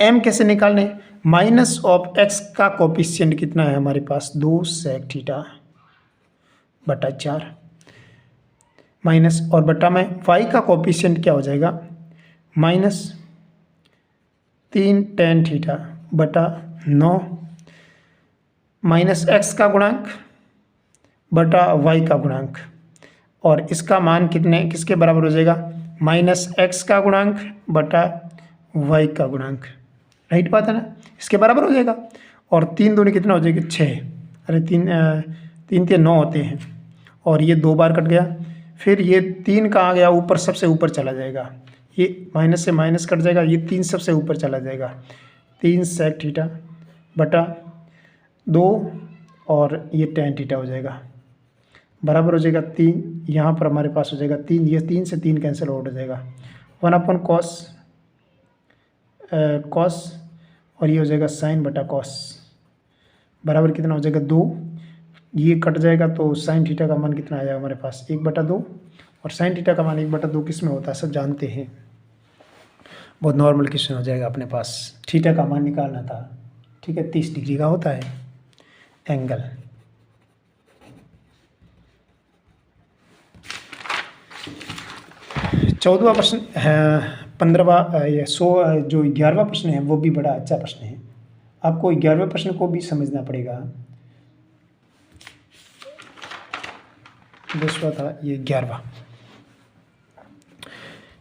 m कैसे निकालने, माइनस ऑफ x का कोफिशिएंट कितना है हमारे पास 2 सेक थीटा बटा 4, माइनस और बटा में y का कोफिशिएंट क्या हो जाएगा माइनस 3 tan थीटा बटा 9, माइनस x का गुणांक बटा y का गुणांक, और इसका मान कितने किसके बराबर हो जाएगा, माइनस x का गुणांक बटा y का गुणांक। राइट बात है ना, इसके बराबर हो जाएगा। और 3 दूनी कितना हो जाएगा 6, अरे 3 3 9 होते हैं, और ये 2 बार कट गया, फिर ये 3 कहाँ गया, ऊपर सबसे ऊपर चला जाएगा, ये माइनस से माइनस कट जाएगा, ये 3 सबसे ऊपर चला जाएगा, 3 सेक थीटा बटा 2, और ये tan थीटा हो जाएगा, बराबर हो जाएगा 3, यहाँ पर हमारे पास हो जाएगा 3, ये 3 से 3 कैंसिल आउट हो जाएगा, 1 कॉस कॉस, और ये हो जाएगा साइन बटा कॉस, बराबर कितना हो जाएगा 2, ये कट जाएगा, तो साइन थीटा का मान कितना आ जाएगा हमारे पास 1/2, और साइन थीटा का मान 1/2 किस में होता है सब जानते हैं। बहुत नॉर्मल क्वेश्चन हो जाएगा अपने पास, थीटा का मान निकालना था। ठीक है, 30 डिग्री का होता है एंगल। चौदहवां प्रश्न है, 15वां ये 100 जो 11वां प्रश्न है वो भी बड़ा अच्छा प्रश्न है, आपको 11वें प्रश्न को भी समझना पड़ेगा। 10वां था, ये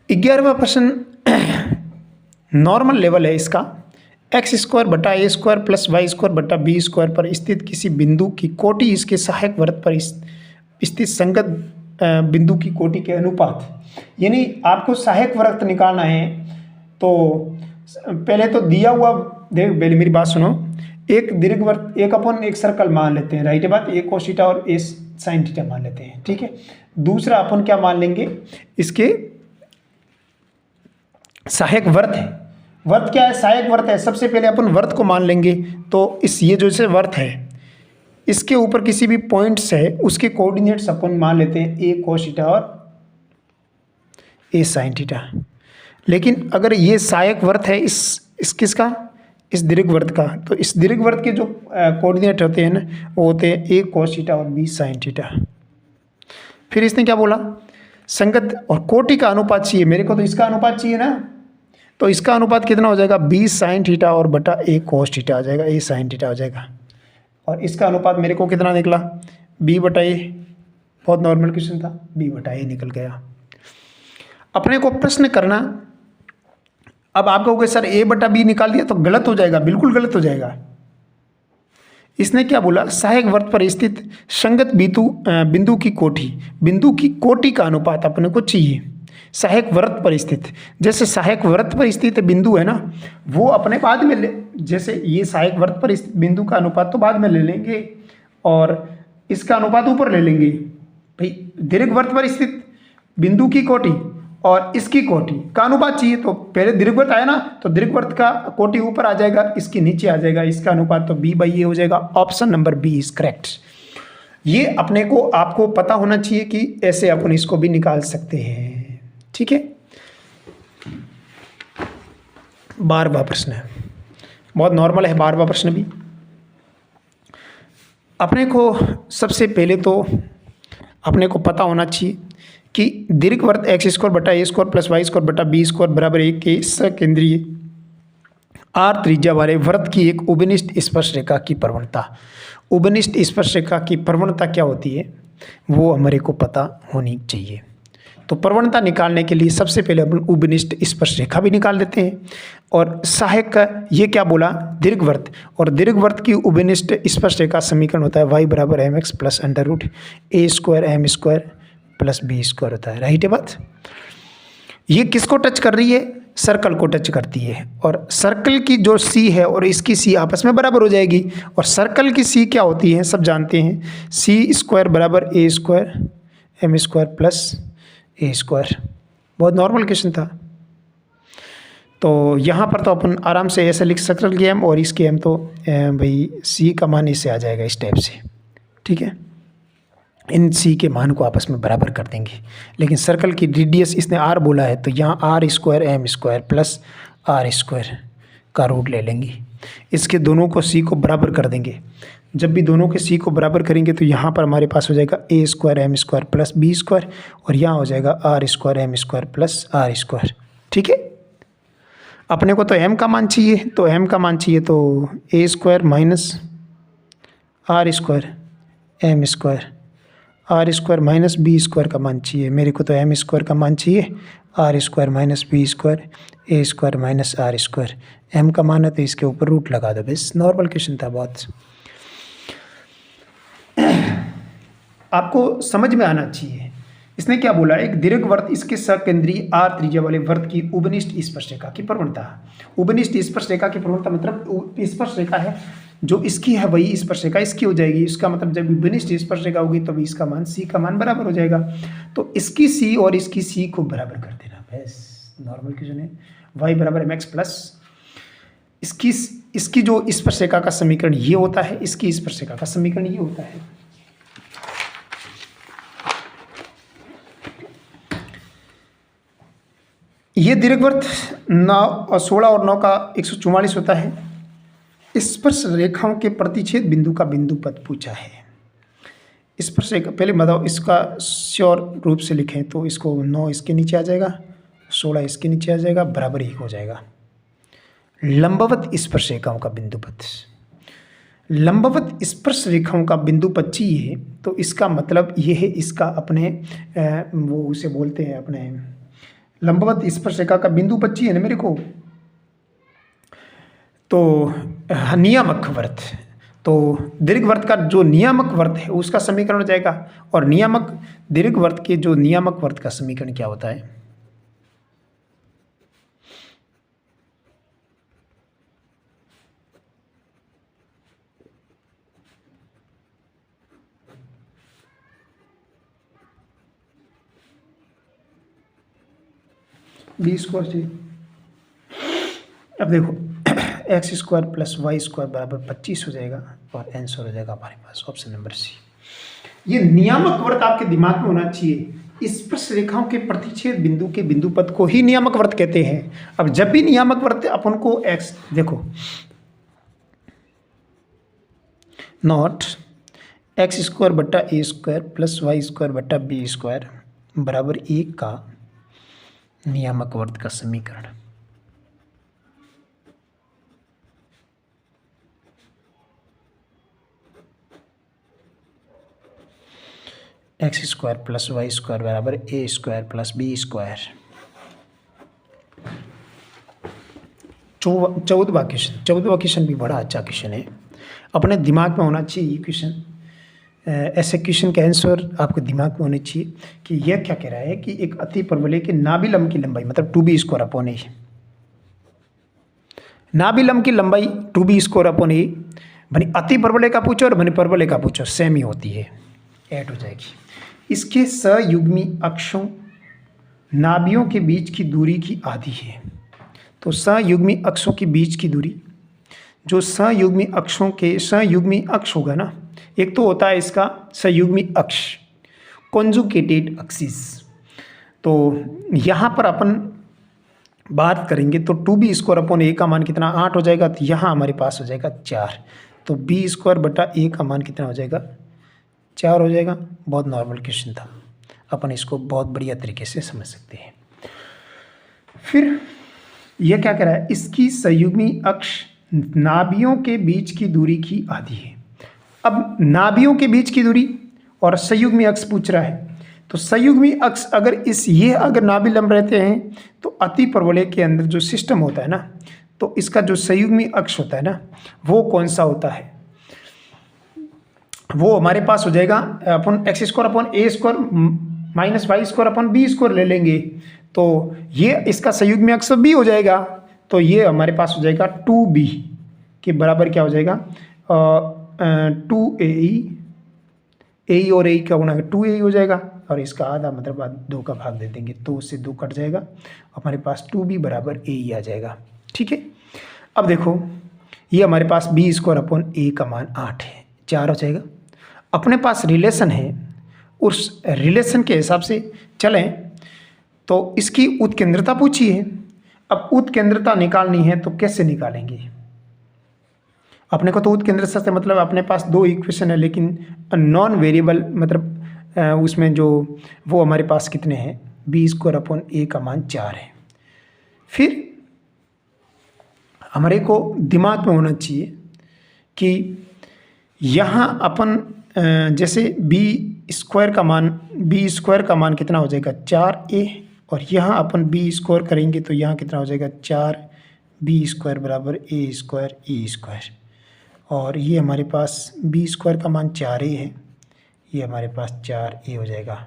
11वां प्रश्न नॉर्मल लेवल है इसका। एक्स स्क्वायर बटा a square plus Y square बटा बी स्क्वायर पर स्थित किसी बिंदु की कोटि इसके सहायक वृत्त पर स्थित संगत बिंदु की कोटि के अनुपात, यानी आपको सहायक वृत्त निकालना है। तो पहले तो दिया हुआ, देख पहले मेरी बात सुनो, एक दीर्घवृत्त, एक अपन एक सर्कल मान लेते हैं, राइट है बात, एक कोस थीटा और ए साइन थीटा मान लेते हैं। ठीक है, दूसरा अपन क्या मान लेंगे, इसके सहायक वृत्त है। वृत्त क्या है, सहायक वृत्त है। सबसे पहले अपन वृत्त को मान लेंगे, तो इस ये जो से वृत्त है इसके ऊपर किसी भी पॉइंट्स है उसके कोऑर्डिनेट्स अपन मान लेते हैं ए कोस थीटा और ए साइन थीटा। लेकिन अगर ये सहायक वृत्त है इस किसका, इस दीर्घवृत्त का, तो इस दीर्घवृत्त के जो कोऑर्डिनेट होते हैं ना वो होते हैं ए कोस थीटा और बी साइन थीटा। फिर इसने क्या बोला, संगत और कोटि का अनुपात चाहिए मेरे को, तो इसका अनुपात चाहिए ना, तो इसका अनुपात कितना हो जाएगा, बी साइन थीटा और बटा ए कोस थीटा आ जाएगा, ए साइन थीटा हो जाएगा। और इसका अनुपात मेरे को कितना निकला, बी बटा ए, बहुत नॉर्मल क्वेश्चन था, बी बटा ए निकल गया। अपने को प्रश्न करना, अब आप कहोगे सर ए बटा बी निकाल दिया तो गलत हो जाएगा, बिल्कुल गलत हो जाएगा। इसने क्या बोला, सहायक वृत्त पर स्थित संगत बिंदु की कोटि का अनुपात अपने को चाहिए। सहायक वृत्त पर स्थित, जैसे सहायक वृत्त पर स्थित बिंदु है ना, वो अपने बाद में जैसे ये सहायक वृत्त पर स्थित बिंदु का अनुपात तो बाद में ले लेंगे और इसका अनुपात ऊपर ले लेंगे। भाई दीर्घवृत्त पर स्थित बिंदु की कोटि और इसकी कोटि का अनुपात चाहिए, तो पहले दीर्घवृत्त आया ना, तो दीर्घवृत्त का कोटि ऊपर आ जाएगा, इसके नीचे आ जाएगा, इसका अनुपात तो बी बाई ए हो जाएगा। Option number B is correct. ये अपने को आपको पता होना चाहिए कि ऐसे अपन इसको भी निकाल सकते हैं। ठीक है, 12वां प्रश्न है, बहुत नॉर्मल है 12वां प्रश्न भी। अपने को सबसे पहले तो अपने को पता होना चाहिए कि दीर्घवृत्त एक्स स्क्वायर बटा a square plus Y square बटा बी स्क्वायर बराबर 1 के सकेंद्रीय आर त्रिज्या वाले वृत्त की एक उपनिष्ठ स्पर्शरेखा की प्रवणता। उपनिष्ठ स्पर्शरेखा की प्रवणता क्या होती है वो हमारे को पता होनी चाहिए। तो प्रवणता निकालने के लिए सबसे पहले अपन उपनिष्ठ स्पर्शरेखा भी निकाल देते हैं। और सहायक का ये क्या बोला, दीर्घवृत्त, और दीर्घवृत्त की उपनिष्ठ स्पर्शरेखा समीकरण होता है y बराबर m x plus under root a square M square plus b square होता है। राइट है बात। ये किसको टच कर रही है, सर्कल को टच करती है, और सर्कल की जो सी है और इसकी सी आपस में बराबर हो जाएगी। और सर्कल की सी क्या होती है सब जानते हैं, सी स्क्वायर बराबर ए स्क्वायर एम स्क्वायर प्लस ए स्क्वायर। बहुत नॉर्मल क्वेश्चन था। तो यहाँ पर तो अपन आराम से ऐसे लिख सर्कल की एम और इसकी एम, तो भाई सी का मान इससे आ जाएगा इस टाइप से। ठीक है, इन सी के मान को आपस में बराबर कर देंगे। लेकिन सर्कल की रेडियस इसने आर बोला है, तो यहाँ R square M square plus are square का रूट ले लेंगे। इसके दोनों को सी को बराबर कर देंगे। जब भी दोनों के सी को बराबर करेंगे तो यहाँ पर हमारे पास हो जाएगा a square M square plus b square, और यहाँ हो जाएगा r square M square plus are square. ठीक है, अपने को तो एम का मान चाहिए, तो एम का मान चाहिए तो a square minus are square M square, r square minus B square का मान चाहिए। मेरे को तो एम स्क्वायर का मान चाहिए, R square minus B square, A square minus are square. M का मान है तो इसके ऊपर रूट लगा दो, बस नॉर्मल क्वेश्चन था बहुत। आपको समझ में आना चाहिए। इसने क्या बोला, एक दीर्घवृत्त इसके सकेंद्रीय आर त्रिज्या वाले वृत्त की उपनिष्ठ स्पर्शरेखा की प्रवणता। उपनिष्ठ स्पर्शरेखा की प्रवणता मतलब स्पर्शरेखा है जो इसकी है वही स्पर्शरेखा इसकी हो जाएगी। इसका मतलब जब उपनिष्ठ स्पर्शरेखा होगी तब इसका मान सी का मान बराबर हो जाएगा। तो इसकी सी और इसकी सी को बराबर कर देना, बस नॉर्मल क्वेश्चन है। वाई बराबर एम एक्स प्लस इसकी जो स्पर्शरेखा का समीकरण ये होता है, इसकी स्पर्शरेखा का समीकरण ये होता है। ये दीर्घवृत्त 16 और 9 का 144 होता है। स्पर्श रेखाओं के प्रतिच्छेद बिंदु का बिंदु पद पूछा है। स्पर्श रेखा पहले बताओ, इसका श्योर रूप से लिखें तो इसको 9 इसके नीचे आ जाएगा, 16 इसके नीचे आ जाएगा, बराबर 1 हो जाएगा। लंबवत स्पर्श रेखाओं का बिंदु पद, लंबवत स्पर्श रेखाओं का बिंदु पद चाहिए तो इसका मतलब ये है, इसका अपने वो उसे बोलते हैं अपने लंबवत स्पर्श रेखा का बिंदु पद चाहिए ना मेरे को। तो नियामक वृत्त, तो दीर्घवृत्त का जो नियामक वृत्त है उसका समीकरण हो जाएगा। और नियामक दीर्घवृत्त के जो नियामक वृत्त का समीकरण क्या होता है, बी स्क्वायर चाहिए। अब देखो x square plus Y square बराबर 25 हो जाएगा और आंसर हो जाएगा हमारे पास ऑप्शन नंबर सी। ये नियामक वृत्त आपके दिमाग में होना चाहिए। स्पर्श रेखाओं के प्रतिच्छेद बिंदु के बिंदु पद को ही नियामक वृत्त कहते हैं। अब जब भी नियामक वृत्त अपन को एक्स देखो नॉट एक्स स्क्वायर बट्टा a square plus Y square बट्टा बी स्क्वायर बराबर 1 का नियामक वर्त का समीकरण। X square plus Y square बराबर ए स्क्वायर प्लस बी स्क्वायर। 14वां क्वेश्चन। 14वां क्वेश्चन भी बड़ा अच्छा क्वेश्चन है, अपने दिमाग में होना चाहिए ये क्वेश्चन। ऐसे क्वेश्चन के आंसर आपके दिमाग में होने चाहिए कि यह क्या कह रहा है कि एक अति परवलय के नाभिलंब की लंबाई मतलब 2b स्क्वायर अपॉन ए, नाभिलंब की लंबाई 2b स्क्वायर अपॉन ए, बनी अति परवलय का पूछो और बनी परवलय का पूछो सेम ही होती है, ऐड हो जाएगी। इसके सयुग्मी अक्षों नाभियों के बीच की दूरी की आधी है। तो सयुग्मी अक्षों के बीच की दूरी, जो सयुग्मी अक्षों के सयुग्मी अक्ष होगा ना, एक तो होता है इसका सयुग्मी अक्ष कॉन्जुगेटेड एक्सिस। तो यहाँ पर अपन बात करेंगे तो 2b स्क्वायर अपॉन ए का मान कितना 8 हो जाएगा, तो यहाँ हमारे पास हो जाएगा 4, तो b स्क्वायर बटा ए का मान कितना हो जाएगा 4 हो जाएगा। बहुत नॉर्मल क्वेश्चन था, अपन इसको बहुत बढ़िया तरीके से समझ सकते हैं। फिर यह क्या कह रहा है, इसकी संयुग्मी अक्ष नाभियों के बीच की दूरी की आधी है। अब नाभियों के बीच की दूरी और संयुग्मी अक्ष पूछ रहा है, तो संयुग्मी अक्ष अगर अगर नाभिलंब रहते हैं तो अति परवलय के अंदर जो सिस्टम होता है ना, तो इसका जो संयुग्मी अक्ष होता है ना वो कौन सा होता है, वो हमारे पास हो जाएगा अपन x square upon a square minus y square upon b square ले लेंगे, तो ये इसका संयुग्मी अक्ष बी हो जाएगा, तो ये हमारे पास हो जाएगा 2b के बराबर क्या हो जाएगा 2ae, ए और ए का गुणा 2a हो जाएगा, और इसका आधा मतलब 2 का भाग दे देंगे तो उससे 2 कट जाएगा, हमारे पास 2b बराबर a आ जाएगा। ठीक है, अब देखो ये हमारे पास b स्क्वायर अपॉन a का मान 8 है, 4 हो जाएगा। अपने पास रिलेशन है, उस रिलेशन के हिसाब से चलें तो इसकी उत्केंद्रता पूछी है। अब उत्केंद्रता निकालनी है तो कैसे निकालेंगे, अपने को तो उत्केंद्रता से मतलब अपने पास 2 इक्वेशन है, लेकिन नॉन वेरिएबल मतलब उसमें जो वो हमारे पास कितने हैं b स्क्वायर अपॉन ए का मान 4 है। फिर हमारे को दिमाग में होना चाहिए कि यहाँ अपन जैसे b स्क्वायर का मान कितना हो जाएगा 4a, और यहाँ अपन b स्क्वायर करेंगे तो यहाँ कितना हो जाएगा 4b स्क्वायर बराबर a स्क्वायर e स्क्वायर, और ये हमारे पास b स्क्वायर का मान 4a है, ये हमारे पास 4a हो जाएगा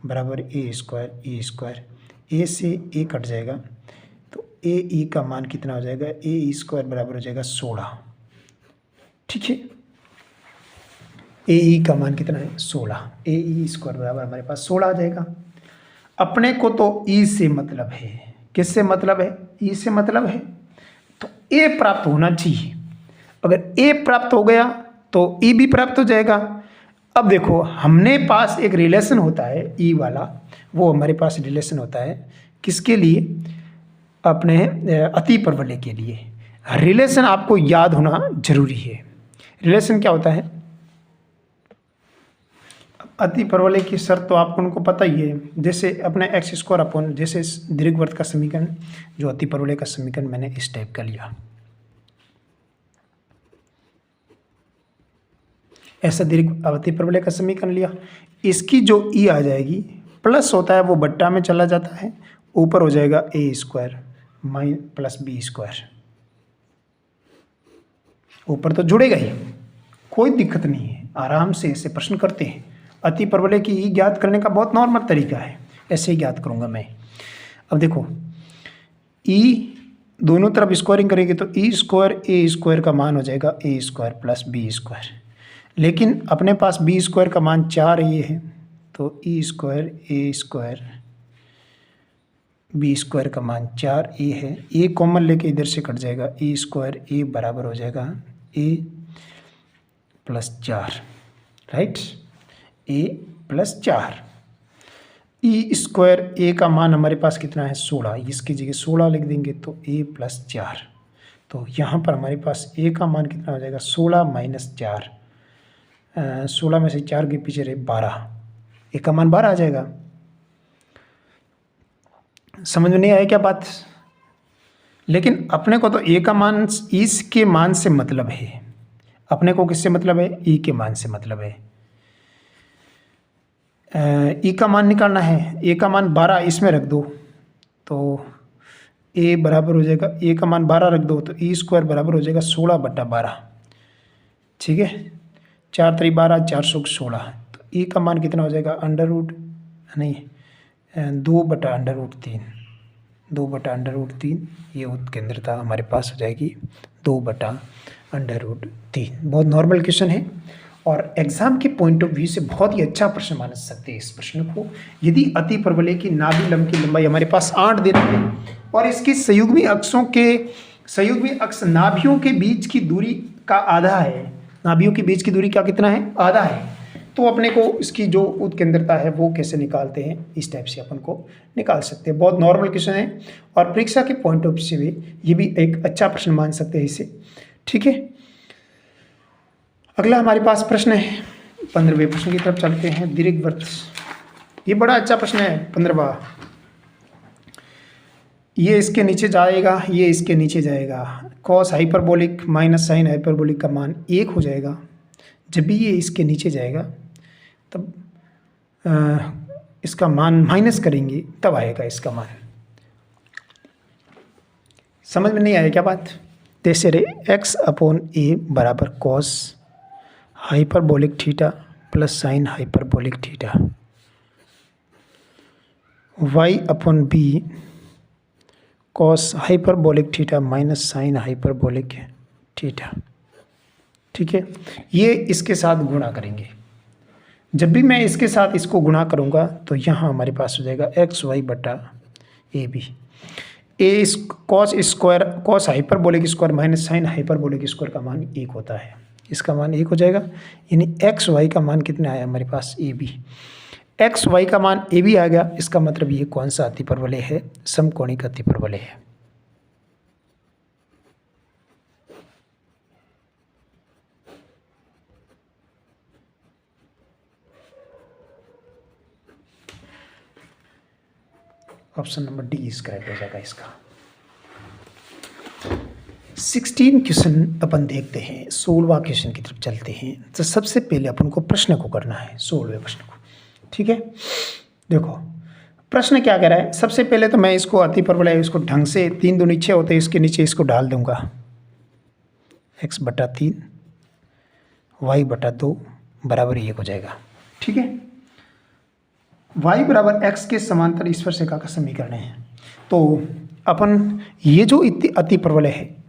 बराबर a square e square, a से a कट जाएगा तो a e का मान कितना हो जाएगा a e स्क्वायर बराबर हो जाएगा 16। ठीक है, ए ई का मान कितना है 16, ए ई स्क्वायर बराबर हमारे पास 16 आ जाएगा। अपने को तो ई से मतलब है, किससे मतलब है, ई से मतलब है, तो ए प्राप्त होना चाहिए। अगर ए प्राप्त हो गया तो ई भी प्राप्त हो जाएगा। अब देखो हमने पास एक रिलेशन होता है ई वाला, वो हमारे पास रिलेशन होता है किसके लिए, अपने अति परवलय के लिए। रिलेशन आपको याद होना जरूरी है। रिलेशन क्या होता है, अति परवलय की शर्त तो आपको उनको पता ही है, जैसे अपने एक्स स्क्वायर अपॉन जैसे दीर्घवृत्त का समीकरण, जो अति परवलय का समीकरण मैंने इस टाइप का लिया, ऐसा अति परवलय का समीकरण लिया, इसकी जो ई आ जाएगी प्लस होता है वो बट्टा में चला जाता है, ऊपर हो जाएगा a square plus b square, ऊपर तो जुड़ेगा ही, कोई दिक्कत नहीं है, आराम से ऐसे प्रश्न करते हैं। अति परवलय की ई ज्ञात करने का बहुत नॉर्मल तरीका है, ऐसे ही ज्ञात करूंगा मैं। अब देखो ई दोनों तरफ स्क्वायरिंग करेंगे तो ई स्क्वायर ए स्क्वायर का मान हो जाएगा a square plus b square, लेकिन अपने पास बी स्क्वायर का मान 4 ये है, तो ई स्क्वायर ए स्क्वायर बी स्क्वायर का मान 4 ए है, ए कॉमन लेके इधर से कट जाएगा, ए स्क्वायर ए बराबर हो जाएगा ए प्लस 4, राइट, ए प्लस 4। ई स्क्वायर ए का मान हमारे पास कितना है 16, इसकी जगह 16 लिख देंगे तो ए प्लस 4, तो यहाँ पर हमारे पास ए का मान कितना हो जाएगा 16 माइनस 4, 16 में से 4 के पीछे रहे 12, ए का मान 12 आ जाएगा। समझ में नहीं आया क्या बात? लेकिन अपने को तो ए का मान इस के मान से मतलब है, अपने को किससे मतलब है? ई के मान से मतलब है। ई का मान निकालना है, ए का मान 12 इसमें रख दो तो ए बराबर हो जाएगा, ए का मान 12 रख दो तो ई स्क्वायर बराबर हो जाएगा 16/12। ठीक है, 4 3 12 416। तो ई का मान कितना हो जाएगा? अंडर रूट नहीं 2/√3, 2/√3। ये उत्केंद्रता हमारे पास हो जाएगी 2/√3। बहुत नॉर्मल क्वेश्चन है और एग्जाम के पॉइंट ऑफ व्यू से बहुत ही अच्छा प्रश्न मान सकते हैं इस प्रश्न को। यदि अति परवलय की नाभि लंब की लंबाई हमारे पास 8 देते हैं और इसकी संयुग्मी अक्ष नाभियों के बीच की दूरी का आधा है, नाभियों के बीच की दूरी का कितना है? आधा है। तो अपने को इसकी जो उत्केंद्रता है वो कैसे निकालते हैं? इस टाइप से अपन को निकाल सकते हैं। बहुत नॉर्मल क्वेश्चन है और परीक्षा के पॉइंट ऑफ व्यू से भी ये भी एक अच्छा प्रश्न मान सकते हैं इसे। ठीक है, अगला हमारे पास प्रश्न है 15वें प्रश्न की तरफ चलते हैं। दीर्घवृत्त, ये बड़ा अच्छा प्रश्न है 15वां। ये इसके नीचे जाएगा, ये इसके नीचे जाएगा। Cos hyperbolic minus sine hyperbolic का मान 1 हो जाएगा। जब भी ये इसके नीचे जाएगा तब इसका मान माइनस करेंगे तब आएगा इसका मान। समझ में नहीं आया क्या बात? जैसे रे x/a बराबर cos hyperbolic theta plus sine hyperbolic theta, y/b cos hyperbolic theta minus sine hyperbolic theta. ठीक है, ये इसके साथ गुणा करेंगे। जब भी मैं इसके साथ इसको गुणा करूँगा तो यहाँ हमारे पास हो जाएगा xy/ab। A cos hyperbolic square minus sine hyperbolic square का मान 1 होता है, इसका मान 1 हो जाएगा। यानी एक्स वाई का मान कितना आया हमारे पास? A b. एक्स वाई का मान ए बी आ गया, इसका मतलब ये कौन सा अतिपरवलय है? समकोणिक अतिपरवलय है। Option number D is correct हो जाएगा इसका। 16 क्वेश्चन अपन देखते हैं, 16वां क्वेश्चन की तरफ चलते हैं। तो सबसे पहले अपन को प्रश्न को करना है, 16वें प्रश्न को। ठीक है, देखो प्रश्न क्या कह रहा है। सबसे पहले तो मैं इसको अतिपरवलय इसको ढंग से 3 दूनी 6 होते हैं, इसके नीचे इसको डाल दूंगा x/3 y/2 बराबर 1 हो जाएगा। ठीक है, y बराबर x के समांतर स्पर्शरेखा का समीकरण है। तो अपन ये जो अतिपरवलय है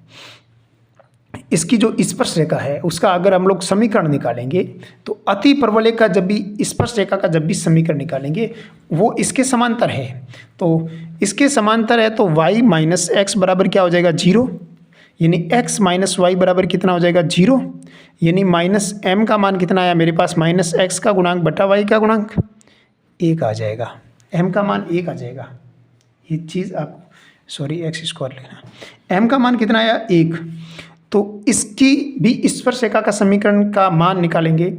इसकी जो स्पर्शरेखा है उसका अगर हम लोग समीकरण निकालेंगे तो अतिपरवलय का जब भी स्पर्शरेखा का जब भी समीकरण निकालेंगे वो इसके समांतर है। तो इसके समांतर है तो y माइनस एक्स बराबर क्या हो जाएगा? 0। यानी x माइनस वाई बराबर कितना हो जाएगा? 0। यानी माइनस m का मान कितना आया मेरे पास? माइनस एक्स का गुणांक बटा y का गुणांक 1 आ जाएगा। m का मान 1 आ जाएगा। ये चीज़ आप एक्स स्क्वायर लिखना। m का मान कितना आया? 1। तो इसकी भी स्पर्शरेखा का समीकरण का मान निकालेंगे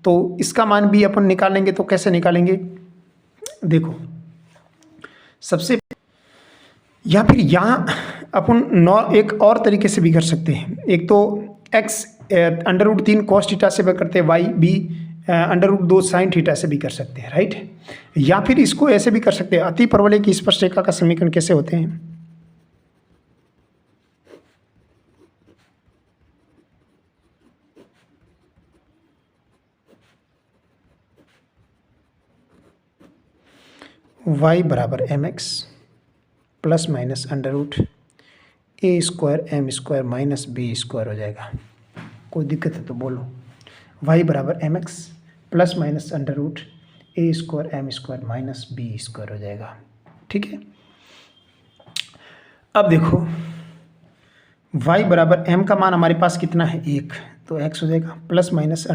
तो इसका मान भी अपन निकालेंगे। तो कैसे निकालेंगे? देखो सबसे या फिर यहाँ अपन एक और तरीके से भी कर सकते हैं। एक तो x √3 cos थीटा से भी करते हैं, y भी √2 sin थीटा से भी कर सकते हैं, राइट। या फिर इसको ऐसे भी कर सकते हैं। अतिपरवलय की स्पर्शरेखा का समीकरण कैसे होते हैं? y बराबर mx plus minus √a² m² minus b² हो जाएगा। कोई दिक्कत है तो बोलो। y बराबर mx plus minus √a² m² minus b² हो जाएगा। ठीक है, अब देखो y बराबर m का मान हमारे पास कितना है? 1। तो x हो जाएगा प्लस माइनस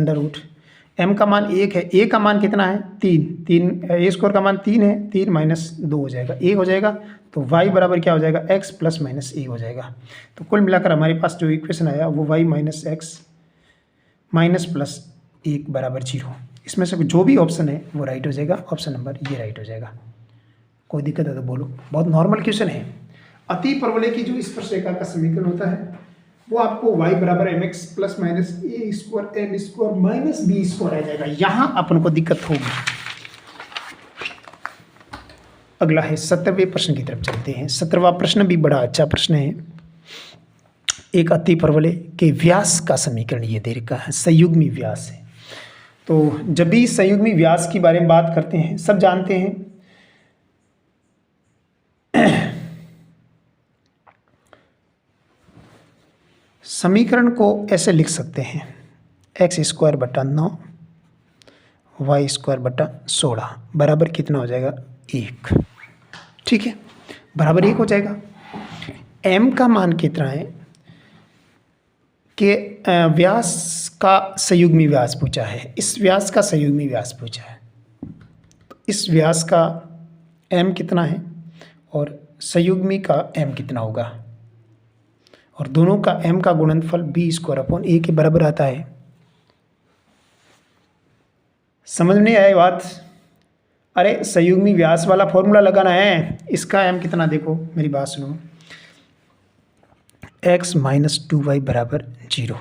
m का मान 1 है, a का मान कितना है? 3 a² का मान 3 है, 3 माइनस 2 हो जाएगा, 1 हो जाएगा। तो y बराबर क्या हो जाएगा? x प्लस माइनस a हो जाएगा। तो कुल मिलाकर हमारे पास जो इक्वेशन आया वो y minus x minus plus 1 बराबर 0। इसमें से जो भी ऑप्शन है वो राइट हो जाएगा। ऑप्शन नंबर ये राइट हो जाएगा। कोई दिक्कत है तो बोलो, बहुत नॉर्मल क्वेश्चन है। अति परवलय की जो स्पर्शरेखा का समीकरण होता है वो आपको y बराबर mx plus minus a square l square minus B square आ जाएगा। यहां अपन को दिक्कत होगी। अगला है 17वें प्रश्न की तरफ चलते हैं। 17वां प्रश्न भी बड़ा अच्छा प्रश्न है। एक अति परवलय के व्यास का समीकरण ये दे रखा है, संयुग्मी व्यास है। तो जब भी संयुग्मी व्यास के बारे में बात करते हैं, सब जानते हैं समीकरण को ऐसे लिख सकते हैं, एक्स स्क्वायर बटा 9 वाई स्क्वायर बटा 16 बराबर कितना हो जाएगा 1। ठीक है, बराबर 1 हो जाएगा। m का मान कितना है कि व्यास का संयुग्मी व्यास पूछा है, इस व्यास का संयुग्मी व्यास पूछा है। इस व्यास का m कितना है और संयुग्मी का m कितना होगा, और दोनों का m का गुणनफल b स्क्वायर अपॉन a के बराबर आता है। समझ नहीं आई बात? अरे संयुग्मी व्यास वाला फॉर्मूला लगाना है। इसका m कितना देखो, मेरी बात सुनो, x माइनस 2y बराबर 0।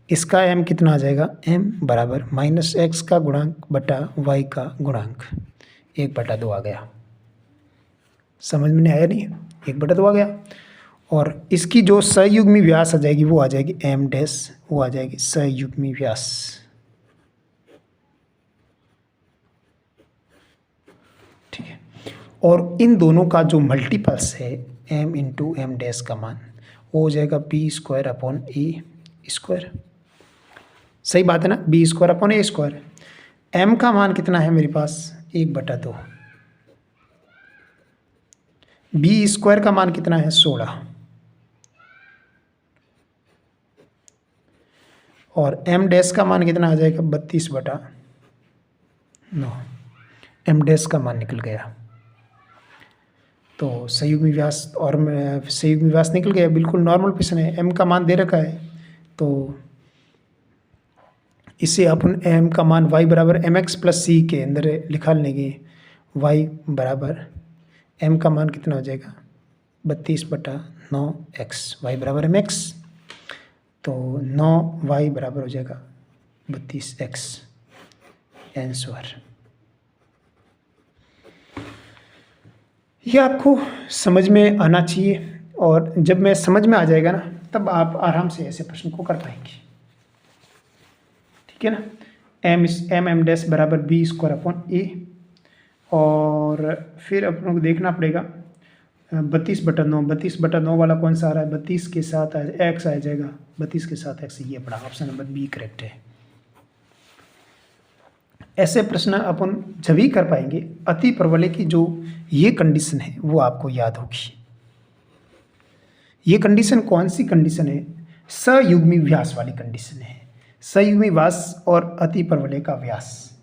इसका m कितना आ जाएगा, m बराबर माइनस एक्स का गुणांक बटा y का गुणांक 1/2 आ गया। समझ में नहीं आया? नहीं, 1/2 आ गया। और इसकी जो संयुग्मी व्यास आ जाएगी वो आ जाएगी m डैश, वो आ जाएगी संयुग्मी व्यास। ठीक है, और इन दोनों का जो मल्टीपल्स है m इंटू एम डैश का मान वो हो जाएगा B square upon a square. सही बात है ना, B square upon a square. m का मान कितना है मेरे पास 1/2, बी स्क्वायर का मान कितना है 16, और m डैश का मान कितना आ जाएगा 32/9। m डैश का मान निकल गया, तो संयुग्मी व्यास और संयुग्मी व्यास निकल गया। बिल्कुल नॉर्मल क्वेश्चन है, m का मान दे रखा है, तो इसे अपन m का मान y बराबर mx प्लस सी के अंदर निकाल लेंगे। y बराबर m का मान कितना हो जाएगा 32/9x, y बराबर mx, तो 9y बराबर हो जाएगा 32x आंसर। ये आपको समझ में आना चाहिए, और जब मैं समझ में आ जाएगा ना तब आप आराम से ऐसे प्रश्न को कर पाएंगे। ठीक है ना, एम डैश बराबर बी स्क्वायर अपॉन ए, और फिर अपन को देखना पड़ेगा 32/9। 32/9 वाला कौन सा आ रहा है, 32 के साथ एक्स आ जाएगा, 32 के साथ एक्स, ये पड़ा, ऑप्शन नंबर बी करेक्ट है। ऐसे प्रश्न अपन जब ही कर पाएंगे अति परवलय की जो ये कंडीशन है वो आपको याद होगी। ये कंडीशन कौन सी कंडीशन है, संयुग्मी व्यास वाली कंडीशन है। संयुग्मी व्यास और अति परवलय का व्यास,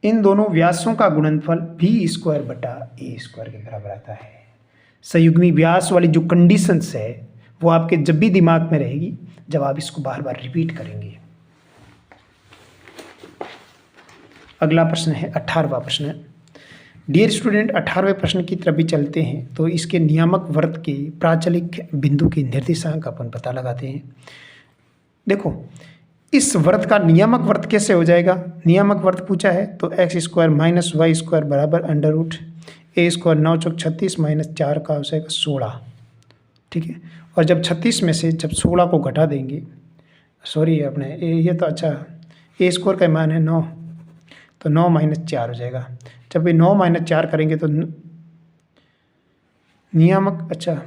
इन दोनों व्यासों का गुणनफल बी स्क्वायर बटा ए स्क्वायर के बराबर आता है। संयुग्मी व्यास वाली जो कंडीशंस है वो आपके जब भी दिमाग में रहेगी जब आप इसको बार बार रिपीट करेंगे। अगला प्रश्न है 18वां प्रश्न। डियर स्टूडेंट, 18वें प्रश्न की तरफ भी चलते हैं। तो इसके नियामक वर्त के प्राचलिक बिंदु के निर्देशांक अपन पता लगाते हैं। देखो, इस वर्त का नियामक वर्त कैसे हो जाएगा, नियामक वर्त पूछा है तो x square minus y square बराबर अंडर रूट ए स्क्वायर 9 चौक 36 माइनस 4 का हो जाएगा 16। ठीक है, और जब 36 में से जब 16 को घटा देंगे, सॉरी अपने ये तो अच्छा ए स्क्वायर का मान है 9, तो 9 माइनस 4 हो जाएगा। जब ये 9 माइनस 4 करेंगे तो नियामक, अच्छा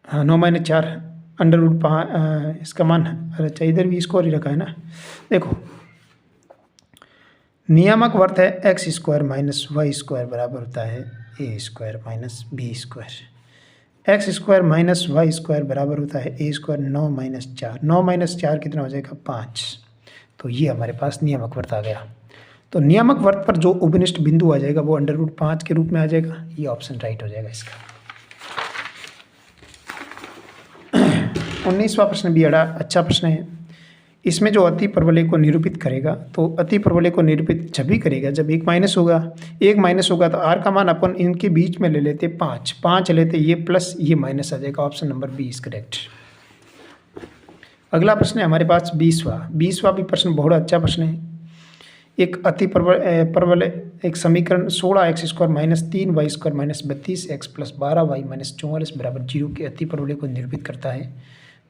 हाँ 9 माइनस 4 अंडर रूट 5, इसका मान, अच्छा इधर भी स्क्वायर ही रखा है ना। देखो नियामक वर्त है x square minus y square बराबर होता है a square minus B square. X square minus y square बराबर होता है ए स्क्वायर 9 माइनस 4। 9 माइनस 4 कितना हो जाएगा 5। तो ये हमारे पास नियामक वर्त आ गया। तो नियामक वर्त पर जो उपनिष्ठ बिंदु आ जाएगा वो अंडर रूट 5 के रूप में आ जाएगा। ये ऑप्शन राइट हो जाएगा इसका। 19वां प्रश्न भी बड़ा अच्छा प्रश्न है इसमें जो अति परवलय को निरूपित करेगा, तो अति परवलय को निरूपित जब भी करेगा जब एक माइनस होगा। एक माइनस होगा तो आर का मान अपन इनके बीच में ले लेते 5, 5 लेते, ये प्लस ये माइनस आ जाएगा। Option number B is correct. अगला प्रश्न है हमारे पास 20वां भी प्रश्न बहुत अच्छा प्रश्न है। एक अति परवलय एक समीकरण 16x² - 3y² - 32x + 12y - 44 = 0 के अति परवलय को निरूपित करता है।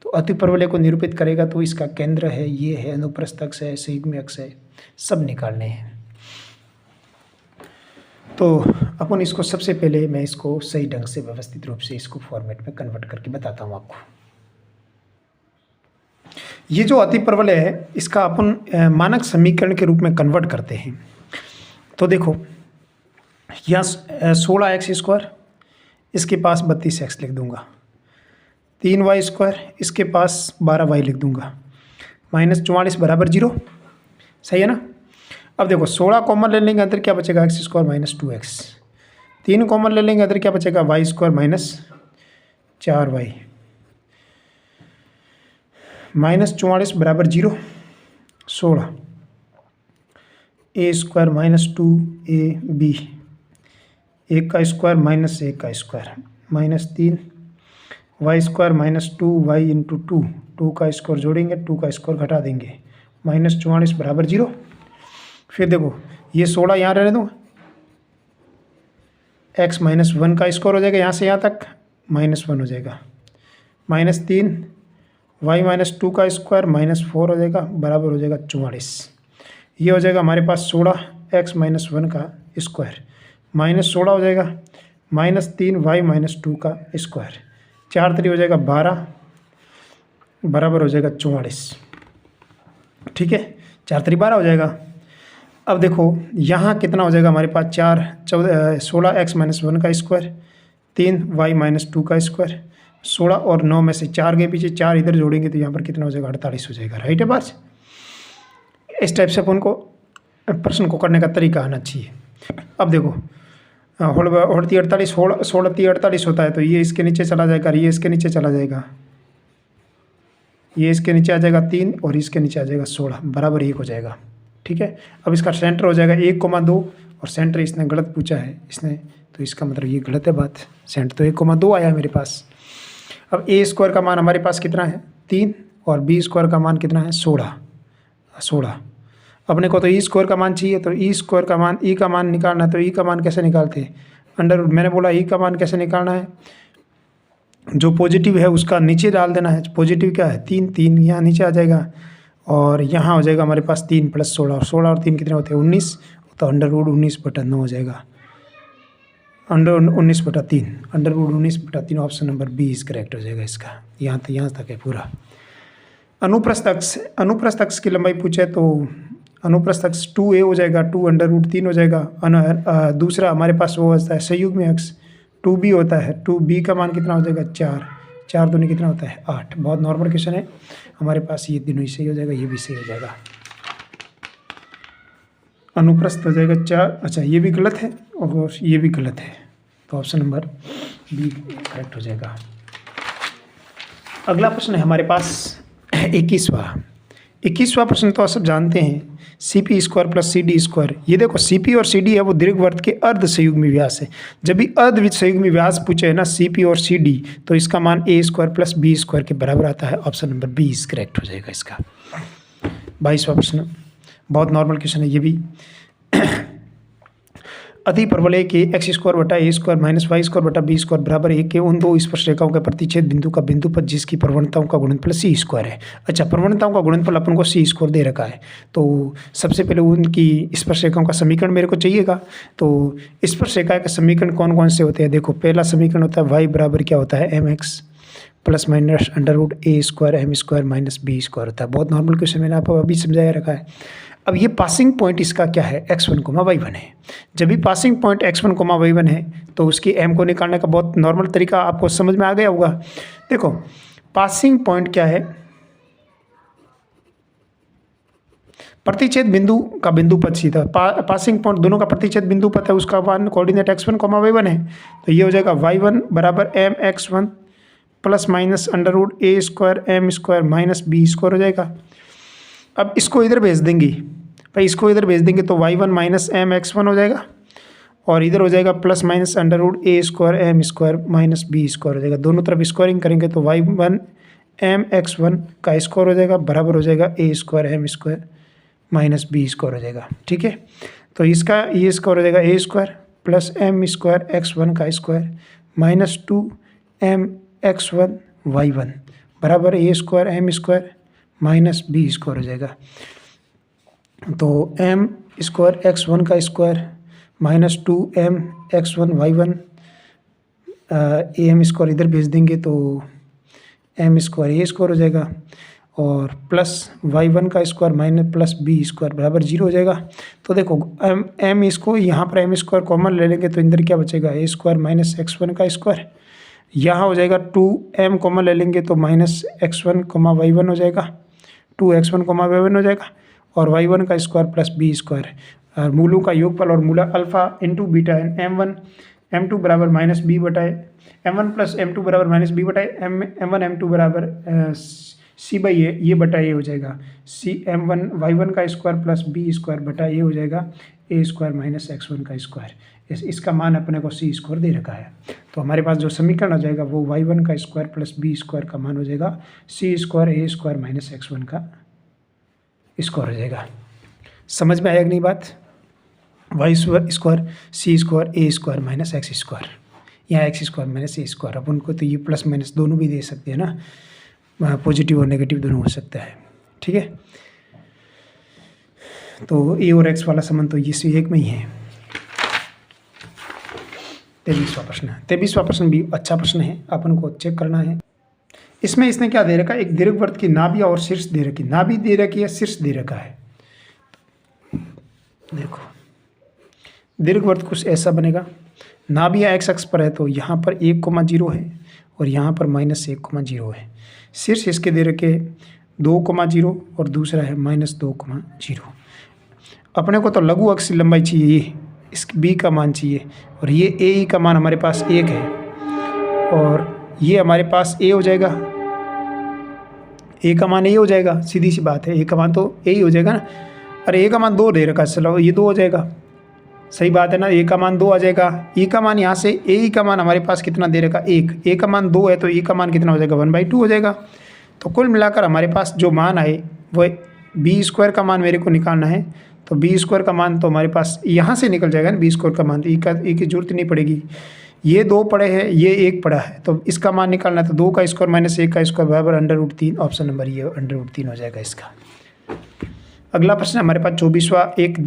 तो अति परवलय को निरूपित करेगा तो इसका केंद्र है, ये है, अनुप्रस्थ अक्ष है, संयुग्मी अक्ष है, सब निकालने हैं। तो अपन इसको सबसे पहले मैं इसको सही ढंग से व्यवस्थित रूप से इसको फॉर्मेट में कन्वर्ट करके बताता हूँ आपको। ये जो अति परवलय है इसका अपन मानक समीकरण के रूप में कन्वर्ट करते हैं। तो देखो यहाँ 16x², इसके पास 32x लिख दूंगा, 3y², इसके पास 12y लिख दूंगा, -44 = 0। सही है ना। अब देखो 16 कॉमन ले लेंगे, अंदर क्या बचेगा, x² - 2x। 3 कॉमन ले लेंगे, अंदर क्या बचेगा, y² - 4y। -44 = 0। 16 a² - 2ab, 1 का स्क्वायर - 1 का स्क्वायर, -3 y² - 2y × 2, 2 का स्क्वायर जोड़ेंगे, 2 का स्क्वायर घटा देंगे, -44 = 0। फिर देखो ये 16 यहाँ रहने दो, x - 1 का स्क्वायर हो जाएगा, यहाँ से यहाँ तक -1 हो जाएगा, -3 y - 2 का स्क्वायर -4 हो जाएगा, बराबर हो जाएगा 44। ये हो जाएगा हमारे पास 16 x - 1 का स्क्वायर, -16 हो जाएगा, -3 y - 2 का स्क्वायर, 4 3 हो जाएगा 12, बराबर हो जाएगा 44। ठीक है, 4 3 12 हो जाएगा। अब देखो यहाँ कितना हो जाएगा हमारे पास, 16 x - 1 का स्क्वायर, 3 y - 2 का स्क्वायर, 16 और 9 में से 4 के पीछे 4 इधर जोड़ेंगे तो यहाँ पर कितना हो जाएगा, 48 हो जाएगा। राइट है बात। इस टाइप से अपन को प्रश्न को करने का तरीका आना चाहिए। अब देखो होड़ती 48, 16 48 होता है, तो ये इसके नीचे चला जाएगा, ये इसके नीचे चला जाएगा, ये इसके नीचे आ जाएगा 3 और इसके नीचे आ जाएगा 16, बराबर 1 हो जाएगा। ठीक है। अब इसका सेंटर हो जाएगा 1,2 और सेंटर इसने गलत पूछा है इसने, तो इसका मतलब ये गलत है बात। सेंटर तो 1,2 आया है मेरे पास। अब a² का मान हमारे पास कितना है, 3, और b² का मान कितना है, 16। अपने को तो e² का मान चाहिए, तो e² का मान, e का मान निकालना है, तो e का मान कैसे निकालते हैं, मैंने बोला e का मान कैसे निकालना है, जो पॉजिटिव है उसका नीचे डाल देना है। पॉजिटिव क्या है, 3 यहाँ नीचे आ जाएगा, और यहाँ हो जाएगा हमारे पास 3 + 16, और 16 और 3 कितने होते हैं, 19, तो √19/9 हो जाएगा, 19/3, √19/3। Option number B is correct हो जाएगा इसका। यहाँ तक है पूरा। अनुप्रस्थ अक्ष की लंबाई पूछे तो अनुप्रस्थ अक्ष 2a हो जाएगा, 2 √3 हो जाएगा। दूसरा हमारे पास वो होता है संयुग्मी अक्ष 2b होता है, 2b का मान कितना हो जाएगा, 4 दूनी कितना होता है, 8। बहुत नॉर्मल क्वेश्चन है हमारे पास, ये दोनों ही सही हो जाएगा, ये भी सही हो जाएगा। अनुप्रस्थ हो जाएगा 4, अच्छा ये भी गलत है और ये भी गलत है, तो ऑप्शन नंबर बी करेक्ट हो जाएगा। अगला प्रश्न है हमारे पास 21वां प्रश्न। तो आप सब जानते हैं CP² + CD²। ये देखो CP और CD है वो दीर्घवृत्त के अर्ध संयुग्मी व्यास है। जब भी अर्ध संयुग्मी व्यास पूछे है ना CP और CD, तो इसका मान a² + b² के बराबर आता है। Option number B is correct हो जाएगा इसका। 22वां प्रश्न बहुत नॉर्मल क्वेश्चन है ये भी। अति परवलय के x² - a² - y² - b² बराबर 1 के उन दो स्पर्शरेखाओं के प्रतिच्छेद बिंदु का बिंदुपथ जिसकी प्रवणताओं का गुणनफल c² है। अच्छा, प्रवणताओं का गुणनफल अपन को c² दे रखा है, तो सबसे पहले उनकी स्पर्शरेखाओं का समीकरण मेरे को चाहिएगा। तो स्पर्शरेखा के समीकरण कौन कौन से होते हैं, देखो पहला समीकरण होता है y बराबर क्या होता है, mx + -√a² m² - b² होता है। बहुत नॉर्मल क्वेश्चन मैंने आपको अभी समझाया रखा है। अब ये पासिंग पॉइंट इसका क्या है, x1, y1 है। जब भी पासिंग पॉइंट x1, y1 है तो उसकी m को निकालने का बहुत नॉर्मल तरीका आपको समझ में आ गया होगा। देखो पासिंग पॉइंट क्या है, प्रतिच्छेद बिंदु का बिंदुपथ सीधा पासिंग पॉइंट दोनों का प्रतिच्छेद बिंदुपथ है, उसका मान कोऑर्डिनेट x1, y1 है। तो ये हो जाएगा y1 बराबर mx1 + -√a² m² - b² हो जाएगा। अब इसको इधर भेज देंगे भाई, इसको इधर भेज देंगे तो y1 minus M x one हो जाएगा और इधर हो जाएगा plus minus under root a square M square minus B square हो जाएगा। दोनों तरफ स्क्वायरिंग करेंगे तो y1 एम एक्स वन का स्क्वायर हो जाएगा बराबर हो जाएगा a square M square minus B square हो जाएगा। ठीक है, तो इसका ये स्क्वायर हो जाएगा a square plus m square x one का square minus 2 m x one y one बराबर ए square M square minus B square हो जाएगा। तो एम स्क्वायर एक्स वन का square minus 2 m x one y one a m square इधर भेज देंगे तो एम स्क्वायर ए स्क्वायर हो जाएगा और प्लस वाई वन का square minus plus b square बराबर 0 हो जाएगा। तो देखो एम इसको यहाँ पर एम स्क्वायर कॉमन ले लेंगे तो इधर क्या बचेगा a square minus x one का स्क्वायर, यहाँ हो जाएगा 2m कॉमन ले लेंगे तो minus x one comma y one हो जाएगा 2x1 कोमा वाई वन हो जाएगा और y1 का स्क्वायर प्लस बी स्क्वायर मूलों का योगफल और मूला alpha into beta and m1 m2 बराबर माइनस बी बटाए m1 प्लस m2 बराबर माइनस बी बटाए m1 m2 बराबर c बाई ये बटा ए हो जाएगा c m1 y1 का स्क्वायर प्लस बी स्क्वायर बटा ए हो जाएगा ए स्क्वायर माइनस x1 का स्क्वायर। इसका मान अपने को सी स्क्वायर दे रखा है तो हमारे पास जो समीकरण हो जाएगा वो y1 का स्क्वायर प्लस बी स्क्वायर का मान हो जाएगा सी स्क्वायर ए स्क्वायर माइनस x1 का स्क्वायर हो जाएगा। समझ में आया कि नहीं बात? वाई स्क्वायर सी स्क्वायर ए स्क्वायर माइनस एक्स स्क्वायर, यहाँ x square minus a square. अब उनको तो ये प्लस माइनस दोनों भी दे सकते हैं ना, पॉजिटिव और नेगेटिव दोनों हो सकता है। ठीक है, तो ए और एक्स वाला संबंध तो इसी एक में ही है। 23वां प्रश्न है। 23वां प्रश्न भी अच्छा प्रश्न है, अपन को चेक करना है। इसमें इसने क्या दे रखा है, एक दीर्घवृत्त की नाभिया और शीर्ष दे रखी, नाभि दे रखी है शीर्ष दे रखा है। देखो दीर्घवृत्त कुछ ऐसा बनेगा, नाभिया एक्स अक्ष पर है तो यहाँ पर 1,0 है और यहाँ पर -1,0 है। शीर्ष इसके दे रखे 2,0 और दूसरा है -2,0। अपने को तो लघु अक्ष की लंबाई चाहिए, ये इस बी का मान चाहिए और ये ए का मान हमारे पास 1 है और ये हमारे पास ए हो जाएगा, ए का मान ए हो जाएगा, सीधी सी बात है, ए का मान तो ए ही हो जाएगा ना। अरे ए का मान 2 दे रखा, चलो ये 2 हो जाएगा, सही बात है ना। ए का मान 2 आ जाएगा, ई का मान यहाँ से ए का मान हमारे पास कितना दे रखा 1, ए का मान 2 है तो ई का मान कितना हो जाएगा 1/2 हो जाएगा। तो कुल मिलाकर हमारे पास जो मान आए वो बी स्क्वायर का मान मेरे को निकालना है, तो बी स्क्वायर का मान तो हमारे पास यहाँ से निकल जाएगा ना, बी स्क्वायर का मान, तो ई की जरूरत नहीं पड़ेगी। ये 2 पड़े हैं, ये 1 पड़ा है, तो इसका मान निकालना है तो 2 का स्क्वायर माइनस 1 का स्क्वायर बराबर √3। ऑप्शन नंबर ये √3 हो जाएगा इसका। अगला प्रश्न हमारे पास 24वां एक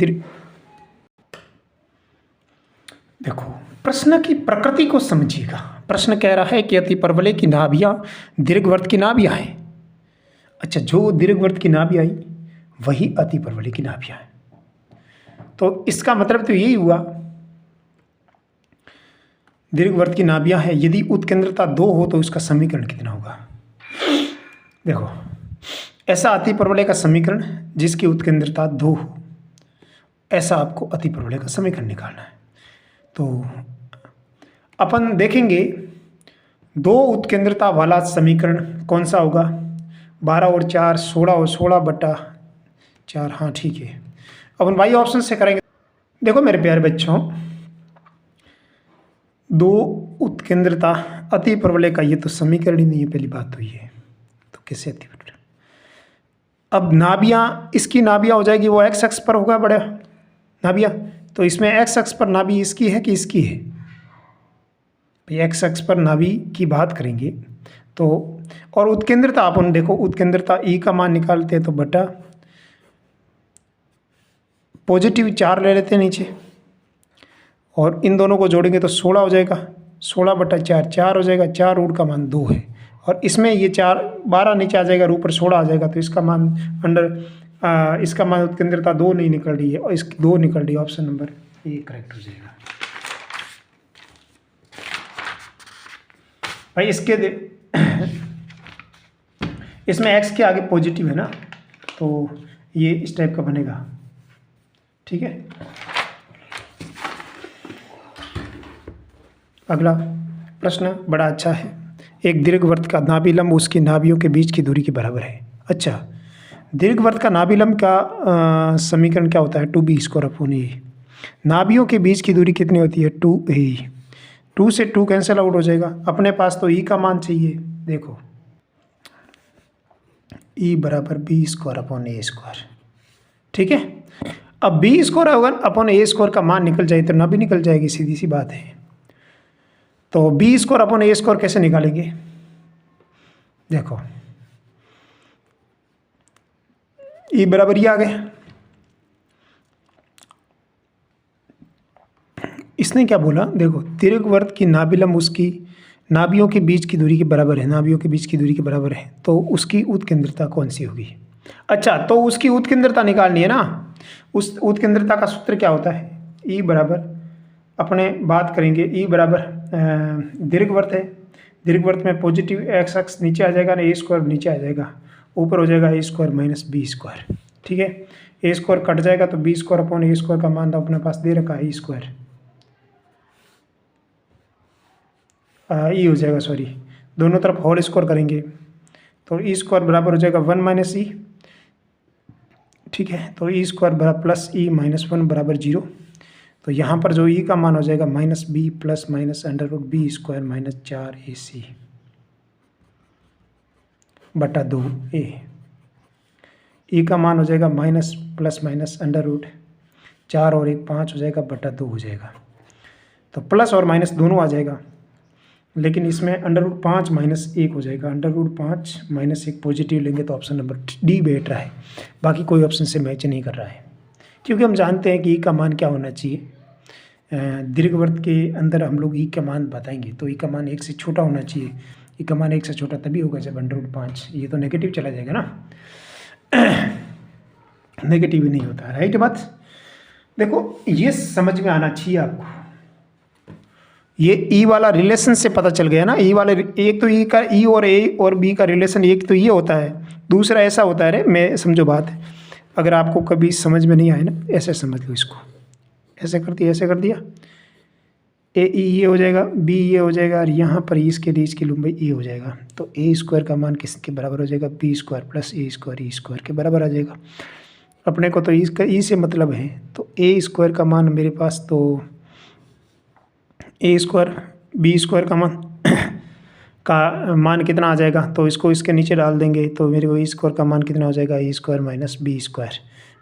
देखो प्रश्न की प्रकृति को समझिएगा। प्रश्न कह रहा है कि अतिपरवलय की नाभियां दीर्घवृत्त की नाभियां हैं। अच्छा, जो दीर्घवृत्त की नाभि आई वही अतिपरवलय की नाभियां हैं, तो इसका मतलब तो यही हुआ दीर्घवृत्त की नाभियां हैं। यदि उत्केंद्रता 2 हो तो उसका समीकरण कितना होगा? देखो ऐसा अतिपरवलय का समीकरण जिसकी उत्केंद्रता 2 हो, ऐसा आपको अतिपरवलय का समीकरण निकालना है। तो अपन देखेंगे 2 उत्केंद्रता वाला समीकरण कौन सा होगा। 12 और 4 16 और 16/4, हाँ ठीक है। अपन वाई ऑप्शन से करेंगे। देखो मेरे प्यारे बच्चों, 2 उत्केंद्रता अतिपरवलय का ये तो समीकरण ही नहीं है, पहली बात तो ये है, तो कैसे अतिपरवलय। अब नाभियाँ, इसकी नाभियाँ हो जाएगी वो एक्स अक्ष पर होगा बड़ा नाभियाँ, तो इसमें एक्स अक्ष पर नाभि इसकी है कि इसकी है? भाई एक्स अक्ष पर नाभि की बात करेंगे तो, और उत्केंद्रता अपन देखो, उत्केंद्रता ई का मान निकालते हैं तो बटा पॉजिटिव 4 ले लेते हैं नीचे और इन दोनों को जोड़ेंगे तो 16 हो जाएगा, 16/4 4 हो जाएगा, 4 रूट का मान 2 है और इसमें ये 4 12 नीचे आ जाएगा, ऊपर 16 आ जाएगा, तो इसका मान इसका मान उत्केंद्रता 2 नहीं निकल रही है और इसकी 2 निकल रही है। ऑप्शन नंबर ए करेक्ट हो जाएगा। भाई इसमें एक्स के आगे पॉजिटिव है ना, तो ये इस टाइप का बनेगा। ठीक है, अगला प्रश्न बड़ा अच्छा है। एक दीर्घवृत्त का नाभि लंब उसकी नाभियों के बीच की दूरी के बराबर है। अच्छा, दीर्घवृत्त का नाभिलंब का समीकरण क्या होता है? 2b²/a। नाभियों के बीच की दूरी कितनी होती है? 2a। 2 से 2 कैंसिल आउट हो जाएगा। अपने पास तो e का मान चाहिए। देखो e बराबर b²/a²। ठीक है। अब b²/a² का मान निकल जाए तो ना भी निकल जाएगी, सीधी सी बात है। तो b²/a² कैसे निकालेंगे? देखो e बराबर ये आ गया। इसने क्या बोला? देखो दीर्घवृत्त की नाभिलंब उसकी नाभियों के बीच की दूरी के बराबर है, नाभियों के बीच की दूरी के बराबर है, तो उसकी उत्केंद्रता कौन सी होगी? अच्छा, तो उसकी उत्केंद्रता निकालनी है ना। उस उत्केंद्रता का सूत्र क्या होता है? ई बराबर, अपने बात करेंगे, ई बराबर दीर्घवृत्त है, दीर्घवृत्त में पॉजिटिव एक्स अक्स नीचे आ जाएगा ना, a² नीचे आ जाएगा, ऊपर हो जाएगा a² माइनस b²। ठीक है, a² कट जाएगा तो b²/a² का मान तो अपने पास दे रखा है e², ई हो जाएगा, सॉरी, दोनों तरफ होल स्क्वायर करेंगे तो e² बराबर हो जाएगा 1 माइनस ई। ठीक है, तो e² बराबर प्लस ई माइनस 1 बराबर 0। तो यहाँ पर जो e का मान हो जाएगा -b plus minus √b² minus 4ac बटा 2a। e का मान हो जाएगा माइनस प्लस माइनस √4 और 1 5 हो जाएगा बटा 2 हो जाएगा। तो प्लस और माइनस दोनों आ जाएगा, लेकिन इसमें √5 माइनस 1 हो जाएगा। √5 माइनस 1 पॉजिटिव लेंगे तो ऑप्शन नंबर डी बैठ रहा है, बाकी कोई ऑप्शन से मैच नहीं कर रहा है, क्योंकि हम जानते हैं कि ई का मान क्या होना चाहिए। दीर्घवृत्त के अंदर हम लोग ई का मान बताएंगे तो ई का मान 1 से छोटा होना चाहिए। ई का मान 1 से छोटा तभी होगा जब √5, ये तो नेगेटिव चला जाएगा ना, नेगेटिव ही नहीं होता, राइट बात। देखो ये समझ में आना चाहिए आपको, ये ई वाला रिलेशन से पता चल गया ना। ई वाले, एक तो ई का, ई और ए और बी का रिलेशन एक तो ये होता है, दूसरा ऐसा होता है। मैं समझो बात, अगर आपको कभी समझ में नहीं आए ना, ऐसे समझ लो इसको, ऐसे कर दिया, ऐसे कर दिया, ए ई ये हो जाएगा, बी ये हो जाएगा, और यहाँ पर इसके लिए इसकी लंबाई ए हो जाएगा। तो a² का मान किसके बराबर हो जाएगा? b² प्लस a² e² के बराबर आ जाएगा। अपने को तो इसका ई से मतलब है, तो a² का मान मेरे पास तो a² b² का मान कितना आ जाएगा? तो इसको इसके नीचे डाल देंगे तो मेरे को e² का मान कितना हो जाएगा? a² माइनस b²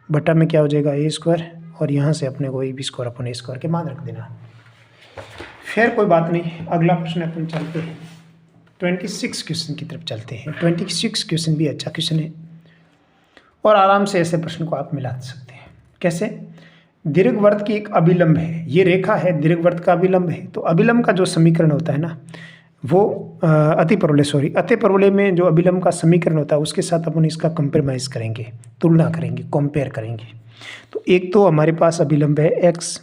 बटा में क्या हो जाएगा? a², और यहाँ से अपने को b²/a² के मान रख देना। फिर कोई बात नहीं, अगला प्रश्न अपन चलते हैं 26 क्वेश्चन की तरफ चलते हैं। 26 क्वेश्चन भी अच्छा क्वेश्चन है और आराम से ऐसे प्रश्न को आप मिला सकते हैं। कैसे? दीर्घवृत्त की एक अभिलंब है, ये रेखा है, दीर्घवृत्त का अभिलंब है, तो अभिलंब का जो समीकरण होता है ना, वो अतिपरवलय में जो अभिलंब का समीकरण होता है उसके साथ अपन इसका कंप्रोमाइज़ करेंगे, तुलना करेंगे, कंपेयर करेंगे। तो एक तो हमारे पास अभिलंब है x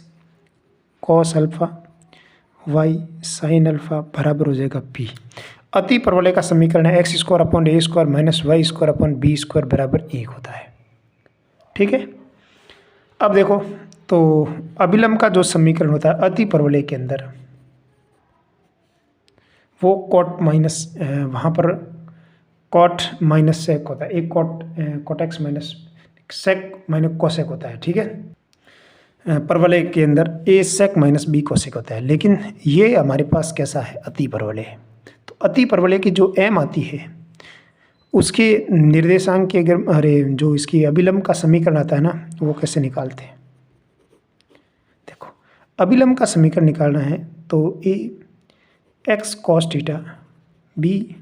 cos alpha y sin alpha बराबर हो जाएगा p। अतिपरवलय का समीकरण है x² माइनस y² बराबर 1 होता है। ठीक है, अब देखो, तो अभिलंब का जो समीकरण होता है अतिपरवलय के अंदर, वो कॉट माइनस, वहाँ पर कॉट माइनस सेक होता है, एक cot x minus sec minus cosec होता है। ठीक है, परवलय के अंदर a sec minus b cosec होता है, लेकिन ये हमारे पास कैसा है? अतिपरवलय। तो अतिपरवलय की जो एम आती है उसके निर्देशांक के, अगर जो इसकी अभिलंब का समीकरण आता है ना, वो कैसे निकालते हैं? देखो, अभिलंब का समीकरण निकालना है तो a x cos theta b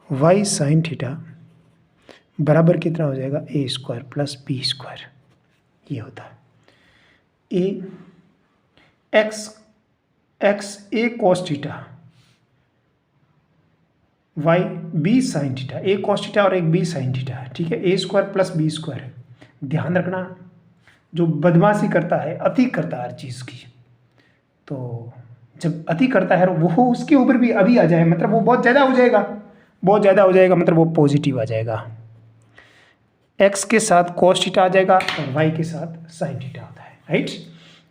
y sine theta बराबर कितना हो जाएगा? a² प्लस b², ये होता है। A x a cos theta y b sine theta, a cos theta और एक बी साइन थीटा। ठीक है, a² प्लस b²। ध्यान रखना, जो बदमाशी करता है, अति करता है हर चीज़ की, तो जब अति करता है वो उसके ऊपर भी अभी आ जाए, मतलब वो बहुत ज़्यादा हो जाएगा, बहुत ज़्यादा हो जाएगा, मतलब वो पॉजिटिव आ जाएगा। x के साथ cos थीटा आ जाएगा और y के साथ sin थीटा होता है, राइट।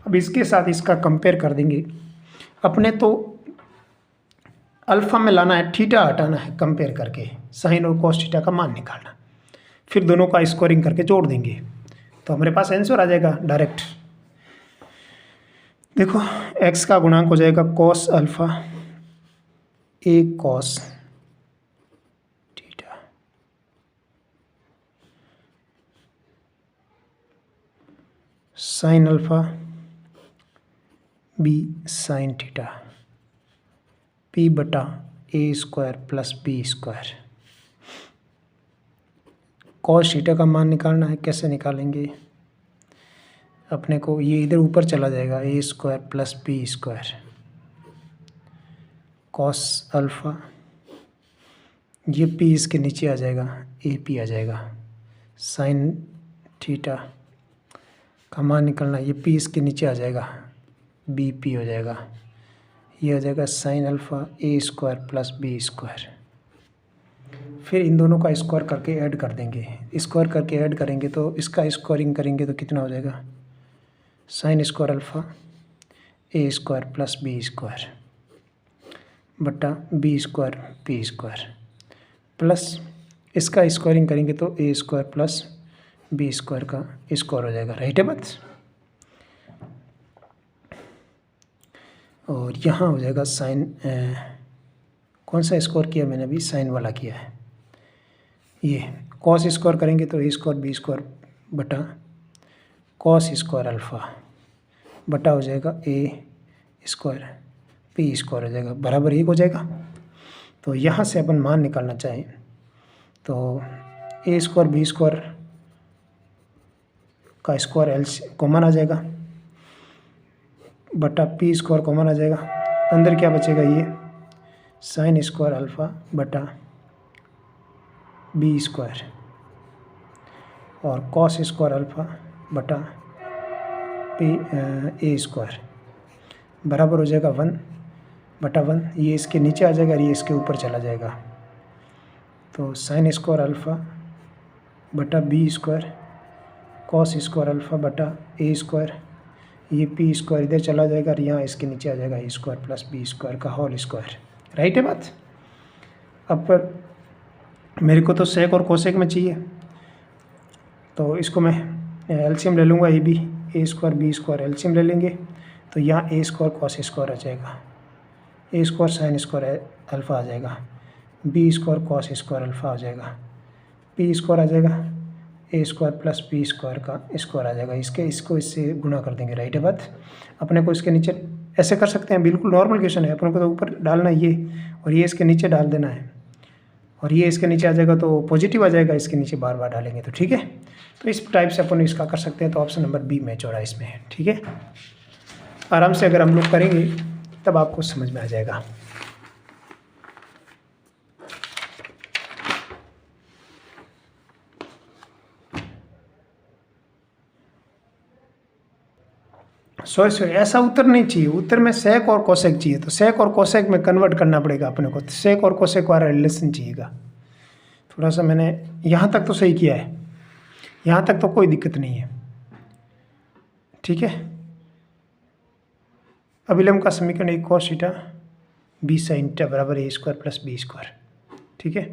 अब इसके साथ इसका कंपेयर कर देंगे। अपने तो अल्फा में लाना है, थीटा हटाना है, कंपेयर करके साइन और cos थीटा का मान निकालना। फिर दोनों का स्क्वायरिंग करके जोड़ देंगे तो हमारे पास आंसर आ जाएगा डायरेक्ट। देखो x का गुणांक हो जाएगा cos alpha a cos theta, sin alpha b sin theta, p बटा a square plus b square. cos theta का मान निकालना है, कैसे निकालेंगे? अपने को ये इधर ऊपर चला जाएगा, a square plus b square, cos alpha, ये p इसके नीचे आ जाएगा, ए पी आ जाएगा, sin थीटा का मान निकलना, ये p इसके नीचे आ जाएगा, बी पी हो जाएगा, ये हो जाएगा sin alpha a square plus b square. फिर इन दोनों का स्क्वायर करके ऐड कर देंगे, स्क्वायर करके ऐड करेंगे तो इसका स्क्वायरिंग करेंगे तो कितना हो जाएगा, sin square alpha a square plus b square बटा b square p square, plus इसका स्क्वायरिंग करेंगे तो a square plus b square का स्क्वायर हो जाएगा। राइट है बात? और यहाँ हो जाएगा साइन, कौन सा स्क्वायर किया मैंने अभी, साइन वाला किया है। ये कॉस स्क्वायर करेंगे तो a स्क्वायर b स्क्वायर बटा कॉस स्क्वायर अल्फ़ा बटा हो जाएगा a स्क्वायर p स्क्वायर हो जाएगा, बराबर 1 हो जाएगा। तो यहाँ से अपन मान निकालना चाहें तो a स्क्वायर b स्क्वायर का स्क्वायर एल कॉमन आ जाएगा बटा p स्क्वायर कॉमन आ जाएगा, अंदर क्या बचेगा, ये साइन स्क्वायर अल्फ़ा बटा b स्क्वायर और कॉस स्क्वायर अल्फ़ा बटा a स्क्वायर बराबर हो जाएगा 1 बटा 1, ये इसके नीचे आ जाएगा और ये इसके ऊपर चला जाएगा। तो साइन स्क्वायर अल्फ़ा बटा b square cos square alpha बटा a स्क्वायर, ये p स्क्वायर इधर चला जाएगा और यहाँ इसके नीचे आ जाएगा a square plus b square का होल स्क्वायर। राइट है बात? अब पर मेरे को तो सेक और कोसेक में चाहिए तो इसको मैं एलसीएम ले लूँगा, a square b square LCM ले लेंगे तो यहाँ a स्क्वायर कॉस स्क्वायर आ जाएगा, a square sine square alpha आ जाएगा, b square cos square alpha आ जाएगा, p स्क्वायर आ जाएगा, a square plus b square का स्क्वायर आ जाएगा। इसको इससे गुणा कर देंगे। राइट है बात? अपने को इसके नीचे ऐसे कर सकते हैं, बिल्कुल नॉर्मल क्वेश्चन है, अपने को तो ऊपर डालना है ये और ये इसके नीचे डाल देना है और ये इसके नीचे आ जाएगा तो पॉजिटिव आ जाएगा, इसके नीचे बार बार डालेंगे तो ठीक है। तो इस टाइप से अपन इसका कर सकते हैं। तो ऑप्शन नंबर बी मैच हो रहा है इसमें। ठीक है, आराम से अगर हम लोग करेंगे तब आपको समझ में आ जाएगा। सॉरी ऐसा उत्तर नहीं चाहिए, उत्तर में सेक और कोसेक चाहिए। तो सेक और कोसेक में कन्वर्ट करना पड़ेगा अपने को, सेक और कोसेक वाला रिलेशन चाहिएगा। थोड़ा सा मैंने यहाँ तक तो सही किया है, यहाँ तक तो कोई दिक्कत नहीं है। ठीक है, अभिलंब का समीकरण एक cos theta b sin theta बराबर a square plus b square. ठीक है।